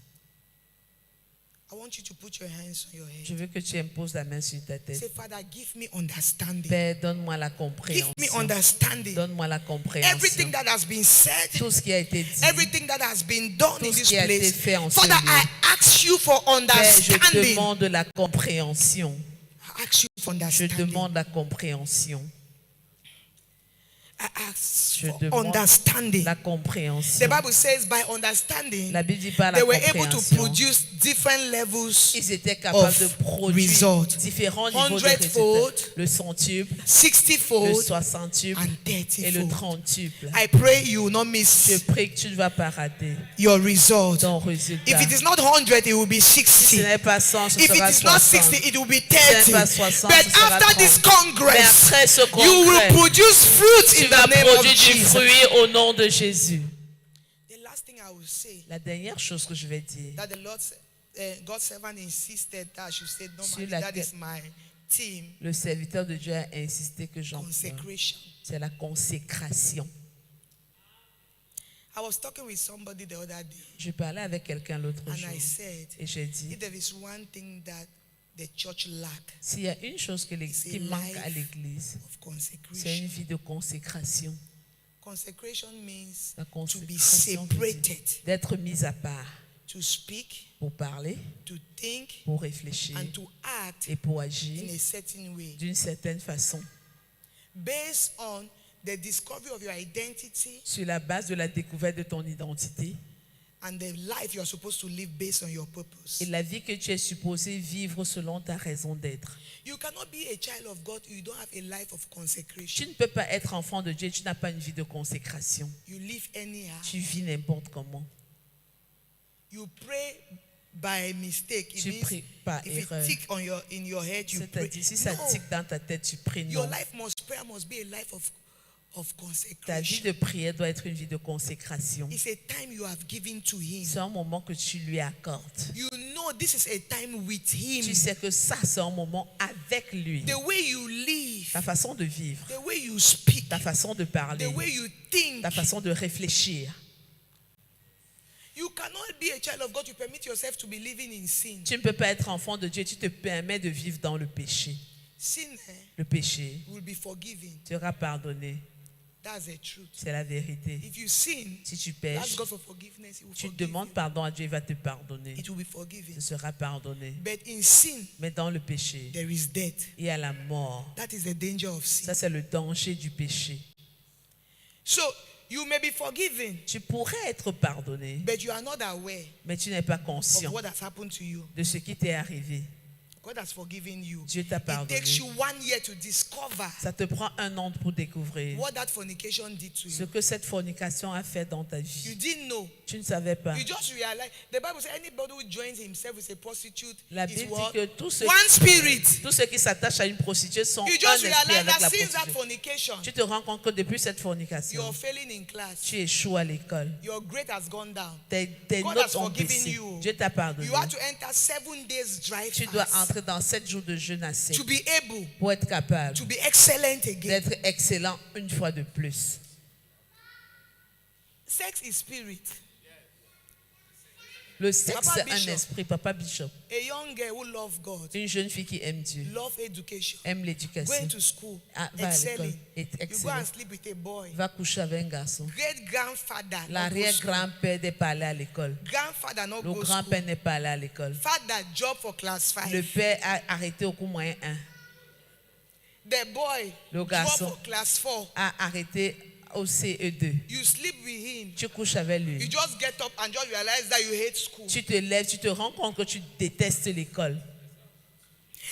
I want you to put your hands on your Je head. veux que tu imposes la main sur ta Say, tête. Father, give me understanding. Père, donne-moi la Give compréhension. me understanding. Donne-moi la compréhension. Everything that has been said, Tout ce qui a été dit, everything that has been done in Tout ce this qui a été place. fait en ce Father, lieu. I ask you for Père, je understanding. demande la compréhension. I ask you for Je understanding. demande la compréhension. I ask Je for demande understanding. la The compréhension. Bible says by understanding, La Bible dit par la they were able to compréhension. produce different levels, Ils étaient capables of de produire result. différents niveaux de 100-fold, résultats. Le centuple, le 60-fold, 60-tuple and et le 30-fold. 30-tuple. I pray you will not Je miss prie que tu ne vas pas rater your result. ton If résultat. it is not 100, it will be Si ce 60. n'est pas 100, ce If it sera is not 60. 60, it will be Ce n'est 30. pas 60, But ce sera after this 30. Mais congress, après ce you will congrès, produce fruit tu in vas the name of produire du Jesus. fruit au nom de Jésus. The last thing I will say La dernière chose que je vais dire, that the Lord, God's servant insisted that I should say normally, Sur that laquelle- is my team, le serviteur de Dieu a insisté que j'en parle. consecration. C'est la consécration. I was talking with somebody the other day, Je parlais avec quelqu'un l'autre and jour I said, et j'ai dit, if there is one thing that the church lack s'il y a une chose qui manque à l'Église, of c'est consecration. une vie de consécration. Consecration means La to be consécration veut dire separated, d'être mise à part to speak, pour parler, to think, pour réfléchir and to act et pour in agir a certain way d'une certaine façon based on the discovery of your identity sur la base de la découverte de ton identité and the life you are supposed to live based on your purpose. et la vie que tu es supposé vivre selon ta raison d'être. You cannot be a child of God, you don't have a life of Tu consecration. ne peux pas être enfant de Dieu, tu n'as pas une vie de consécration. You live anyhow. Tu vis n'importe comment. You pray by mistake. It Tu means pries par if it erreur. tick on in your head, you pray. C'est-à-dire, si ça No. tique dans ta tête, tu pries Your non. life prayer must be a life of Ta vie consecration. de prière doit être une vie de consécration. It's a time you have given to Him. C'est un moment que tu lui accordes. You know this is a time with Him. Tu sais que ça, c'est un moment avec lui. The way you live, Ta façon de vivre, the way you speak, ta façon de parler, the way you think. ta façon de réfléchir. You cannot be a child of God. You permit yourself to be living in sin. Tu ne peux pas être enfant de Dieu, tu te permets de vivre dans le péché. Sin Le péché will be forgiven. sera pardonné. That's the truth. C'est la vérité. If you sin, Si tu ask pêches, God for forgiveness. He will tu forgive demandes you. pardon à Dieu, il va te pardonner. It will be forgiven. Ce sera pardonné. But in sin, Mais dans le péché, there is death. il y a la mort. That is the danger of sin. Ça, c'est le danger du péché. So you may be forgiven, Tu pourrais être pardonné, but you are not aware mais tu n'es pas of conscient what has happened to you. de ce qui t'est arrivé. God has forgiven you. Dieu t'a It pardonné. takes you 1 year to discover Ça te prend un an pour découvrir what that fornication did to ce you. que cette fornication a fait dans ta You vie. didn't know. Tu ne savais pas. You just realize. The Bible says anybody who joins himself with a prostitute La is Bible what? dit que tous ceux One spirit. qui s'attachent à une prostituée sont You un just esprit realize avec la that since that prostituée. fornication, Tu te rends compte que depuis cette fornication, you're failing in class. tu échoues à l'école. Your grade has gone down. Tes God notes has ont forgiven baissé. you. Dieu t'a pardonné. You have to enter 7 days dry Tu dois fast entrer dans 7 jours de jeûne à sec to be able pour être capable to be excellent again. d'être excellent une fois de plus. Sex is spirit. Le sexe, Papa c'est un Bishop. esprit. Papa Bishop, A young girl who loves God, une jeune fille qui aime Dieu, love education, aime l'éducation, going to school, va à l'école, excelling. est You go excellent, and sleep with a boy. va coucher avec un garçon. Great grandfather, not go school. L'arrière-grand-père n'est pas allé à l'école. Grandfather not Le go grand-père school. n'est pas allé à l'école. Father job for class 5. Le père a arrêté au cours moyen 1. The boy Le job garçon. for class 4. A arrêté au CE2. You sleep with him. Tu couches avec You lui. just get up and just realize that you hate school. Tu te lèves, tu te rends compte que tu détestes l'école.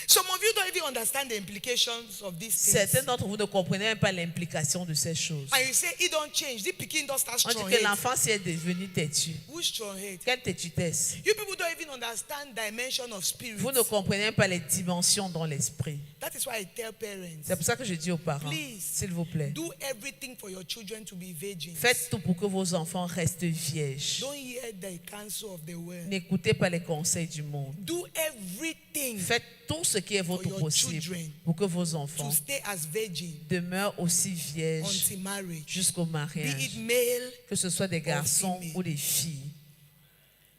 Some of you don't even understand the implications of these Certains things. d'entre vous ne comprenez même pas l'implication de ces choses. And you say, it don't change. This Peking don't start On strong dit que hate. l'enfant s'y est devenu têtu. Who's strong hate? Quelle têtutesse? You people don't even understand dimension of spirit. Vous ne comprenez même pas les dimensions dans l'esprit. That is why I tell parents, C'est pour ça que je dis aux parents, please, s'il vous plaît, do everything for your children to be virgins. faites tout pour que vos enfants restent vierges. Don't hear the counsel of the world. N'écoutez pas les conseils du monde. Do everything Faites tout ce qui est votre your possible children pour que vos to enfants stay as virgin demeurent aussi vierges until marriage. jusqu'au Be mariage, it male, que ce soit des garçons female. ou des filles.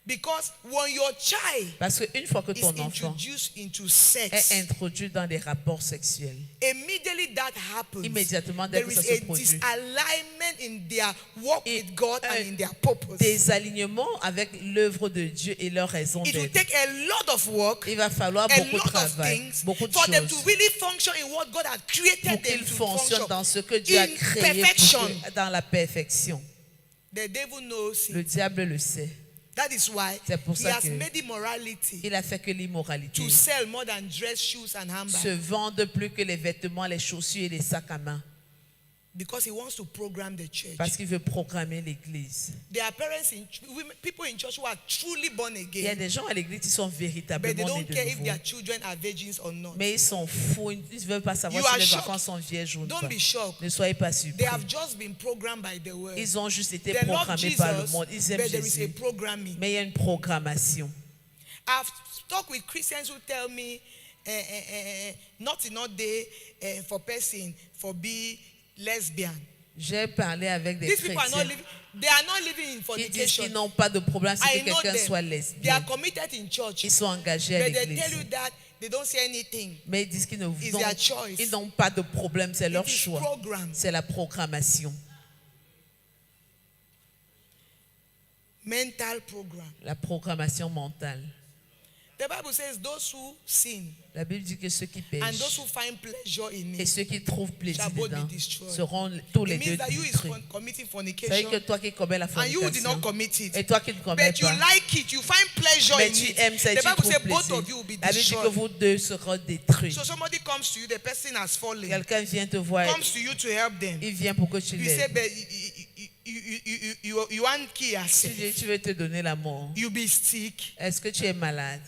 because when your child Parce qu'une fois que is ton enfant introduced into est sex, introduit dans des rapports sexuels, immediately that happens. immédiatement dès There que ça is se a produit, disalignment in their walk Et with God un and in their purpose. des alignements avec l'œuvre de Dieu et leur raison It will d'être. take a lot of work, Il va falloir a beaucoup de lot of travail, things beaucoup de for them to choses really function in what God had created pour them qu'ils to fonctionnent function. dans ce que Dieu a in créé pour perfection. dans la perfection. The devil knows Le it. diable le sait. That is why C'est pour he ça has que made immorality il a fait que l'immoralité to sell more than dress, shoes, and se handbags. vende plus que les vêtements, les chaussures et les sacs à main. Because he wants to program the church. Parce qu'il veut programmer l'église. There are parents people in church who are truly born Il y a again, des gens à l'église qui sont but they véritablement nés don't de care if nouveau. their children are virgins or not. Mais ils sont fous, ils ne veulent pas savoir You si are les shocked. enfants sont vierges ou Don't pas. be shocked. Ne soyez pas They surpris. have just been programmed by the world. Ils ont juste été They love programmés par le Jesus, monde. Ils aiment but there is a Jésus. programming. Mais il y a une programmation. I've talked with Christians who tell me, not day for person for be lesbian. J'ai parlé avec des These people are not chrétiens living. They are not living in qui disent fornication. qu'ils n'ont pas de problème si I que know quelqu'un soit them. They lesbien. are committed in church, Ils sont engagés à but they tell l'église. you that they don't see anything. Mais ils disent qu'ils It's their choice. ils n'ont pas de problème, c'est leur It is choix. programmed. C'est la programmation. Mental program. La programmation mentale. The Bible says those who sin La Bible dit que ceux qui and those pêchent who find pleasure in et it ceux qui trouvent plaisir shall both dedans be destroyed. seront tous les It deux means that you is détruits. committing C'est vrai que fornication toi qui commets la and you did not fornication commit it. et toi qui ne commets But you pas, like it, you find pleasure mais in tu it. aimes ça et The tu Bible trouves says both plaisir. of you will be La Bible dit que destroyed. vous deux seront détruits. So somebody comes to you, the person has fallen, Quelqu'un vient te voir, comes to you to help them. il vient pour que tu You say, l'aides. but you want key Tu yourself. dis, tu veux te donner l'amour. You be sick. Est-ce que tu es malade?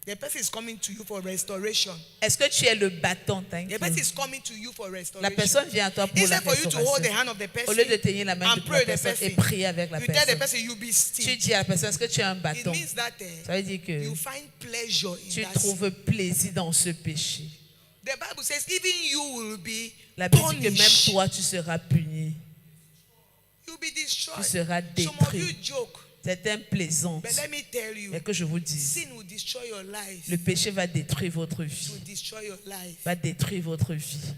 The person is coming to you for restoration. Est-ce que tu es le bâton? Thank The person you. is coming to you for La restoration. personne vient à toi pour la Instead for you to hold the restauration. hand of the person Au lieu de tenir la main and de pray la with the personne et person, prier avec la you tell the personne, person you be tu still. dis à la personne, est-ce que tu as un It bâton? means that Ça veut dire que you find pleasure in tu that sin. trouves plaisir dans ce péché. The Bible says even you will be La Bible dit que même punished. toi, tu seras puni. You'll be destroyed. Tu seras Some of you détruit. joke, C'est un plaisant. but let me tell you, Mais que je vous dise, sin will destroy your life. le péché va détruire votre It vie. will destroy your life. Va détruire votre vie.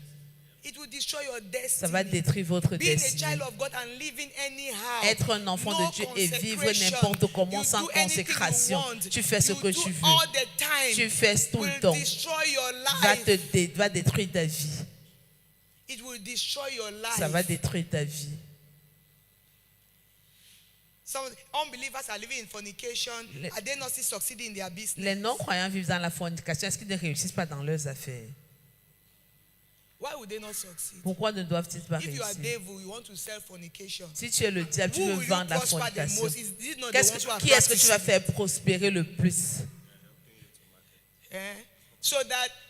It will destroy your Ça va destiny. détruire votre Being a destinée. child of God and living anyhow. Être un enfant No de Dieu et vivre consecration. n'importe comment You sans do anything you consécration. want. Tu fais ce You que do tu veux. all the time. Tu fais tout le Will temps. destroy your Va, life. va détruire ta vie. It will destroy your Ça va life. détruire ta vie. Some unbelievers are living in fornication. Are they not still succeeding in their business? Les non-croyants vivent dans la fornication. Est-ce qu'ils ne réussissent pas dans leurs affaires? Why would they not succeed? Pourquoi ne doivent-ils pas If you are réussir? devil, you want to sell fornication. Si tu es le diable, tu Who veux will you vendre la prosper the fornication. most? Is it not the ones who are Qui est-ce que tu vas practicing? faire prospérer le plus? Eh?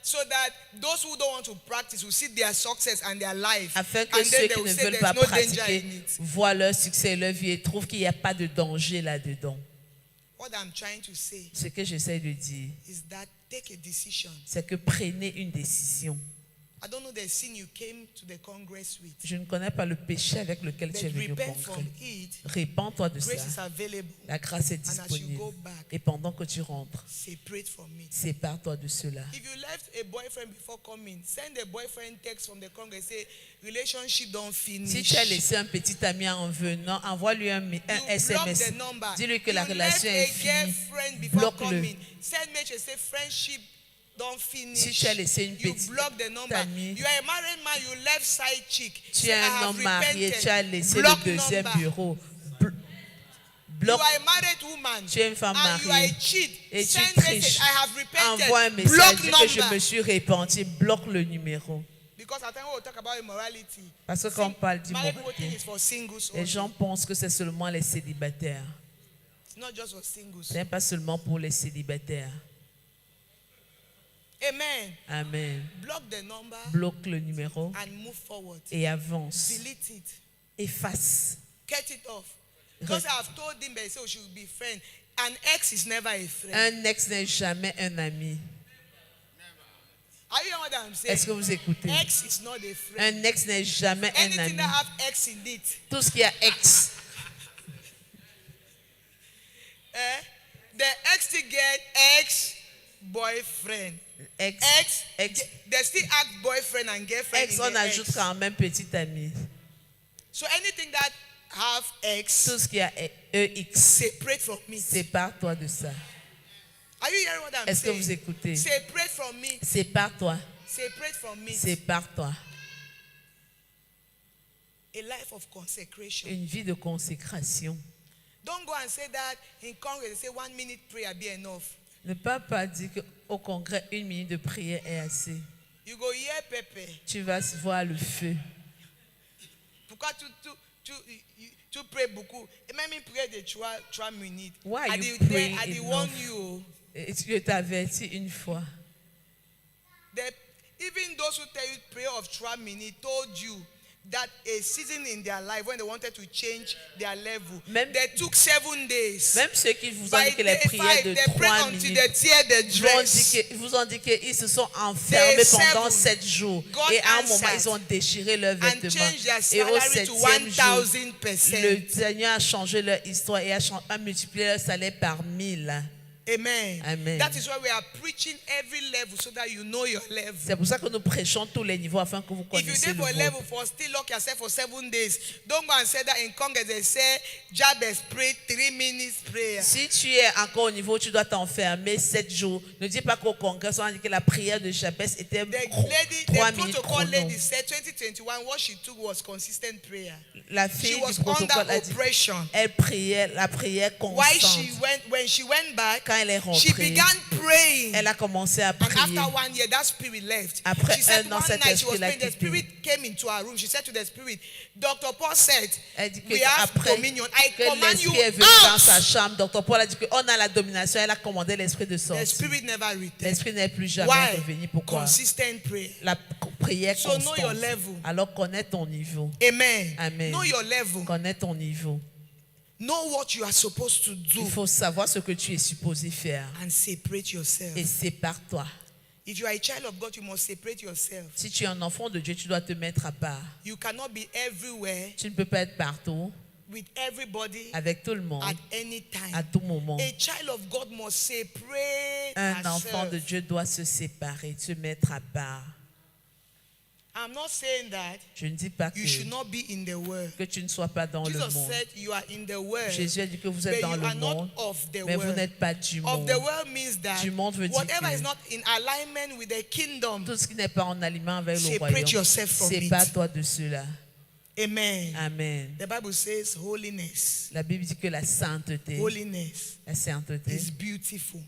So that those who don't want to practice will see their success and their life, Afin que and ceux then they qui will ne say veulent there's pas no danger pratiquer in it. voient leur succès et leur vie et trouvent qu'il n'y a pas de danger là-dedans. What I'm trying to say Ce que j'essaie de dire, is that take a decision. c'est que prenez une décision. I don't know the sin you came to the Congress with, Je ne connais pas le péché avec lequel but tu es venu au repent congrès. from it. Répands-toi de Grace is ça. available. La grâce est And as you disponible. go back, Et pendant que tu rentres, separate from it. sépare-toi de cela. If you left a boyfriend before coming, send a boyfriend text from the Congress, say relationship don't finish. Si tu as laissé un petit ami en venant, envoie-lui un You block SMS. the number. Dis-lui que You la relation est left a finie. girlfriend before Bloque-le. coming. Send message say friendship don't finish. Si tu as laissé une You petite block the number. amie. You are a married man, you left side chick. Tu Say, es I un have homme marié, repented. tu as laissé Block le deuxième number. bureau. bloques, are a married woman. tu es une femme And you are a mariée cheat. et tu Send message. triches. I have repented. Envoie un message, Block dis que je number. me suis repenti, bloque le numéro. Because at times we'll talk about immorality. Parce que quand on parle Married people think d'immoralité, it's for singles les only. gens pensent que c'est seulement les célibataires. It's not just for singles. Ce n'est pas seulement pour les célibataires. Amen. Amen. Block the number Bloque le numéro and move forward. et avance. Delete it. Efface. Cut it off. Because I have told him that he said we should be friends. An ex is never a friend. Un ex n'est jamais un ami. Are you hearing what I'm saying? Est-ce que vous écoutez? Ex is not a friend. Un ex n'est jamais un Anything ami. that have ex in it. Tout ce qui a ex, The ex still get ex-boyfriend. ex, They still act boyfriend and girlfriend ex, in on the ajoute ex. quand même petit ami. So anything that have ex, Tout ce qui a EX, separate from me. sépare-toi de ça. Are you hearing what I'm Est-ce que vous saying? écoutez? Separate from me. Sépare-toi, Separate from me. sépare-toi. A life of consecration. Une vie de consécration. Don't go and say that in Congress. They say 1 minute prayer be enough. Ne pas dire qu'au congrès, 1 minute de prière est assez. You go hear Pepe. Tu vas voir le feu. Pourquoi tu pray beaucoup? Et même prier de 3 minutes. Why I you did- praying I did enough? warn you. Et je t'avertis une fois. Even those who tell you prayer of 3 minutes told you that a season in their life when they wanted to change their level, Même- they took 7 days. Même ceux qui vous ont By dit que les day prières 5, de they prayed 3 until minutes, they tear the dress. vous ont dit qu'ils se sont enfermés Day pendant 7, 7 jours. God Et à un moment, answered ils ont déchiré leurs And vêtements. change their Et au salary to 7e jour, 1000%. le Seigneur a changé leur histoire et a multiplié leur salaire par 1000. Amen. Amen. That is why we are preaching every level so that you know your level. C'est pour ça que nous prêchons tous les niveaux afin que vous If you connaissiez did le for a level vôtre. for still lock yourself for 7 days, don't go and say that in Congress they say Jabez prayed 3 minutes prayer. Si tu es encore au niveau, tu dois t'enfermer 7 jours. Ne dis pas qu'au congrès, on a dit que la prière de Jabez était The 3 minutes protocol chrono. lady said 2021 what she took was consistent prayer. La She fille was du protocole under a dit oppression. elle priait la prière Why constante. when she went back, Quand elle est she rentrée, began praying. elle a commencé à And prier. after 1 year, that spirit left. Après She said un an, one cet night she was esprit l'a praying, the quitté. spirit came into her room. She said to the spirit, Dr. Paul said, Elle dit que we have après dominion. I que command you l'esprit est venu dans sa out. chambre, Dr. Paul a dit qu'on a la domination. Elle a commandé l'esprit de The sortir. spirit never returned. L'esprit n'est plus jamais Why? revenu. Pourquoi? Consistent prayer. La prière So know your constante. level. Alors connais ton niveau. Amen. Amen. Know your level. Connais ton niveau. Know what you are supposed to do Il faut savoir ce que tu es supposé faire. and separate yourself. Et sépare-toi. If you are a child of God, you must separate yourself. Si tu es un enfant de Dieu, tu dois te mettre à part. You cannot be everywhere Tu ne peux pas être partout with everybody avec tout le monde at any à time. tout moment. A child of God must separate Un enfant de herself. Dieu doit se séparer, se mettre à part. I'm not saying that Je ne dis pas you should not be in the world. que tu ne sois pas dans le Jesus monde. said you are in the world, Jésus a dit que vous but êtes you dans le are not monde, of the mais vous world. n'êtes pas du Of monde. the world means that Du monde veut dire whatever que is not in alignment with the kingdom, tout ce qui n'est pas en aliment avec le separate royaume, yourself from it. sépare-toi de cela. amen. Amen. The Bible says holiness, La Bible dit que la sainteté holiness est is beautiful.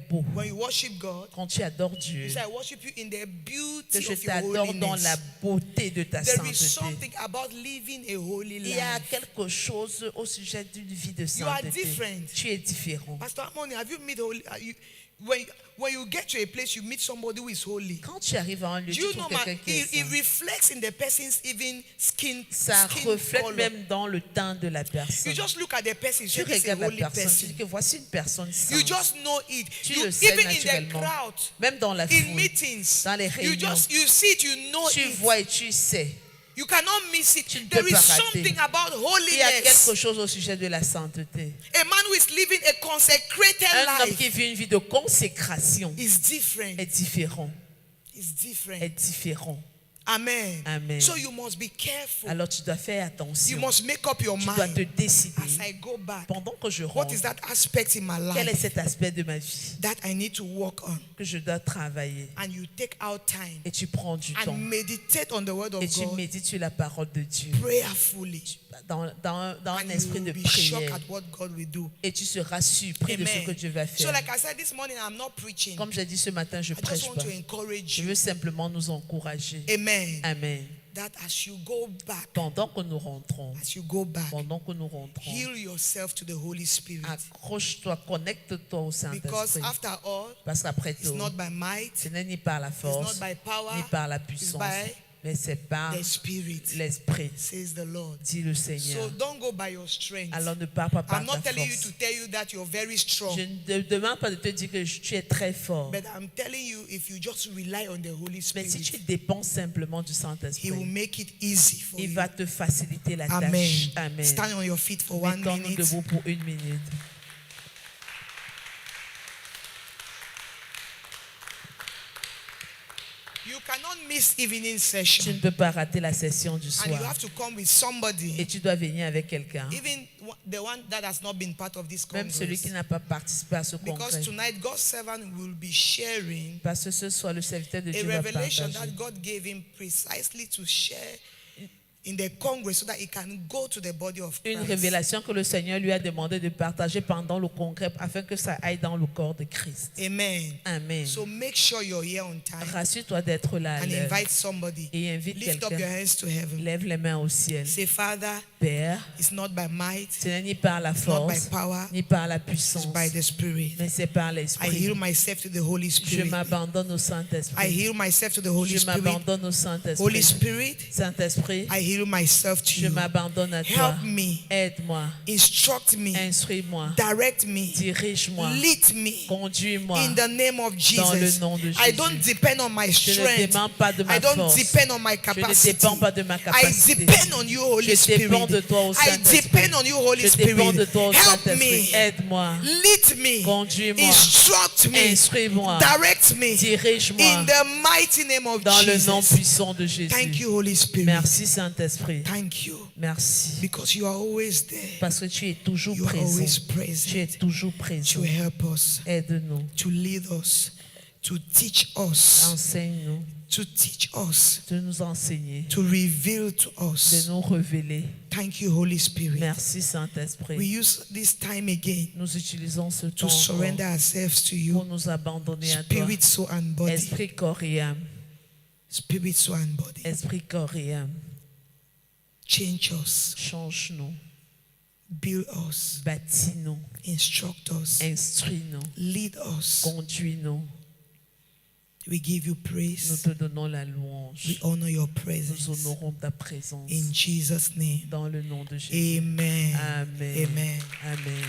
beau. When you worship God, Quand tu adores Dieu, you say, I worship you in the que beauty je of your t'adore dans la holiness. beauté de ta There is sainteté. something about living a holy Il y a life. quelque chose au sujet d'une vie de You are sainteté. different. Tu es différent. Pastor Amoni, have you met holy? When you get to a place, you meet somebody who is holy. Quand tu arrives à un lieu, Do tu you trouves know, man, quelqu'un qui est it saint. reflects in the person's even skin Ça reflète color. même dans le teint de la You personne. just look at the person, you Tu say, this is a regardes la holy personne, tu person. dis que voici une personne You sainte. just know it. Tu You, le sais even in the naturellement. crowd, Même dans la in foule, meetings, dans les you réunions, you see it, you know tu it. vois et tu sais. You cannot miss it. Tu ne There peux is pas rater. something about Il y a quelque holiness. chose au sujet de la sainteté. A man who is living a consecrated Un homme qui life vit une vie de consécration is different. est différent. Is different. Est différent. Amen. Amen. So you must be careful. Alors tu dois faire You attention. must make up your Tu dois te mind. décider. As I go back, Pendant que je what rentre, is that aspect in my quel est life cet aspect de ma vie that I need to work on? que je dois travailler? And you take out time Et tu prends du temps. and meditate on the word of Et tu God médites sur la parole de Dieu. prayerfully. Dans un And esprit you de will be shocked prière. at what God will do. Et tu seras surpris de ce que Amen. Dieu va So faire. like I said this morning, I'm not preaching. Comme j'ai dit ce matin, je I ne just prêche want pas. to encourage Je you. veux simplement nous encourager. Amen. Amen. That as you go back, Pendant que nous rentrons, heal yourself to the Holy Spirit. accroche-toi, connecte-toi au Because Saint-Esprit. after all, Parce qu'après it's tout, not by might, ce n'est ni par la it's force, not by power, ni par la it's puissance, by mais c'est par the Spirit, l'Esprit, says the Lord. dit le So Seigneur. don't go by your strength. Alors ne pars pas par I'm ta not telling you to force. tell you that you're very strong, Je ne te demande pas de te dire que tu es très fort. but I'm telling you if you just rely on the Holy Mais si tu Spirit, dépends simplement du He will Saint-Esprit, make it easy for il you. va te faciliter la Amen. tâche. Amen. Stand on your feet for 1 Mettons-nous minute. debout pour 1 minute. You cannot miss evening Tu session, ne peux pas rater la session du and you soir. have to come with Et somebody, tu dois venir avec quelqu'un. even the one that has not been part of this Même celui qui congress. n'a pas participé à ce Because congrès. tonight God's servant will be sharing Parce que ce soir, le serviteur de a Dieu va revelation partager that God gave him precisely to share in the congress so that he can go to the body of une Christ. révélation que le Seigneur lui a demandé de partager pendant le congrès afin que ça aille dans le corps de Christ. Amen. Amen. So make sure you're here on time Rassure-toi d'être là à and l'heure invite somebody. et invite Lift up your quelqu'un. hands to heaven. Lève les mains au ciel. Say, Father, Père, it's not by might, ce n'est ni par la it's not by force, power, ni par la it's puissance, by the Spirit. mais c'est par I l'Esprit. heal myself to the Holy Je Spirit. m'abandonne au I Saint-Esprit. heal myself to the Holy Je Spirit. m'abandonne au Holy Saint-Esprit. Spirit, Saint-Esprit, I heal myself to je you. m'abandonne à toi. Help me, Aide-moi, instruct me, instruis-moi, direct me, dirige-moi, lead me conduis-moi. in the name of Dans le Jesus. nom de I don't Jésus. depend on my Je ne strength. dépends pas de I ma don't force. depend on my Je ne capacity. dépends pas de ma I capacité. depend on you, Holy Je Spirit. dépends de toi au I Saint-Esprit. depend on you, Holy Je dépends de Spirit. toi au Help Saint-Esprit. me, Aide-moi, lead me, conduis-moi, instruct me, instruis-moi, direct me dirige-moi in the mighty name of dans le nom Jesus. puissant de Jésus. Thank you, Holy Spirit. Merci Saint-Esprit. Thank you, Merci. because you are always there Parce que tu es toujours You are always présent. Tu es present toujours to présent. help us, Aide-nous, to lead us, to teach us, enseigne-nous, to teach us, de nous enseigner, to reveal to de us. nous révéler. Thank you, Holy Spirit. Merci We Saint-Esprit. use this time again Nous utilisons ce to temps surrender encore ourselves to pour you, nous abandonner à toi. spirit, soul, and body. Esprit, corps et âme. Spirit, soul, and body. Esprit, corps et âme. Change us, Change-nous, build us, bâtis-nous, instruct us, instruis-nous, lead us. conduis-nous. We give you Nous praise. te donnons la louange. We honor your Nous presence. honorons ta présence. In Jesus' name. Dans le nom de Jésus. Amen. Amen. Amen. Amen.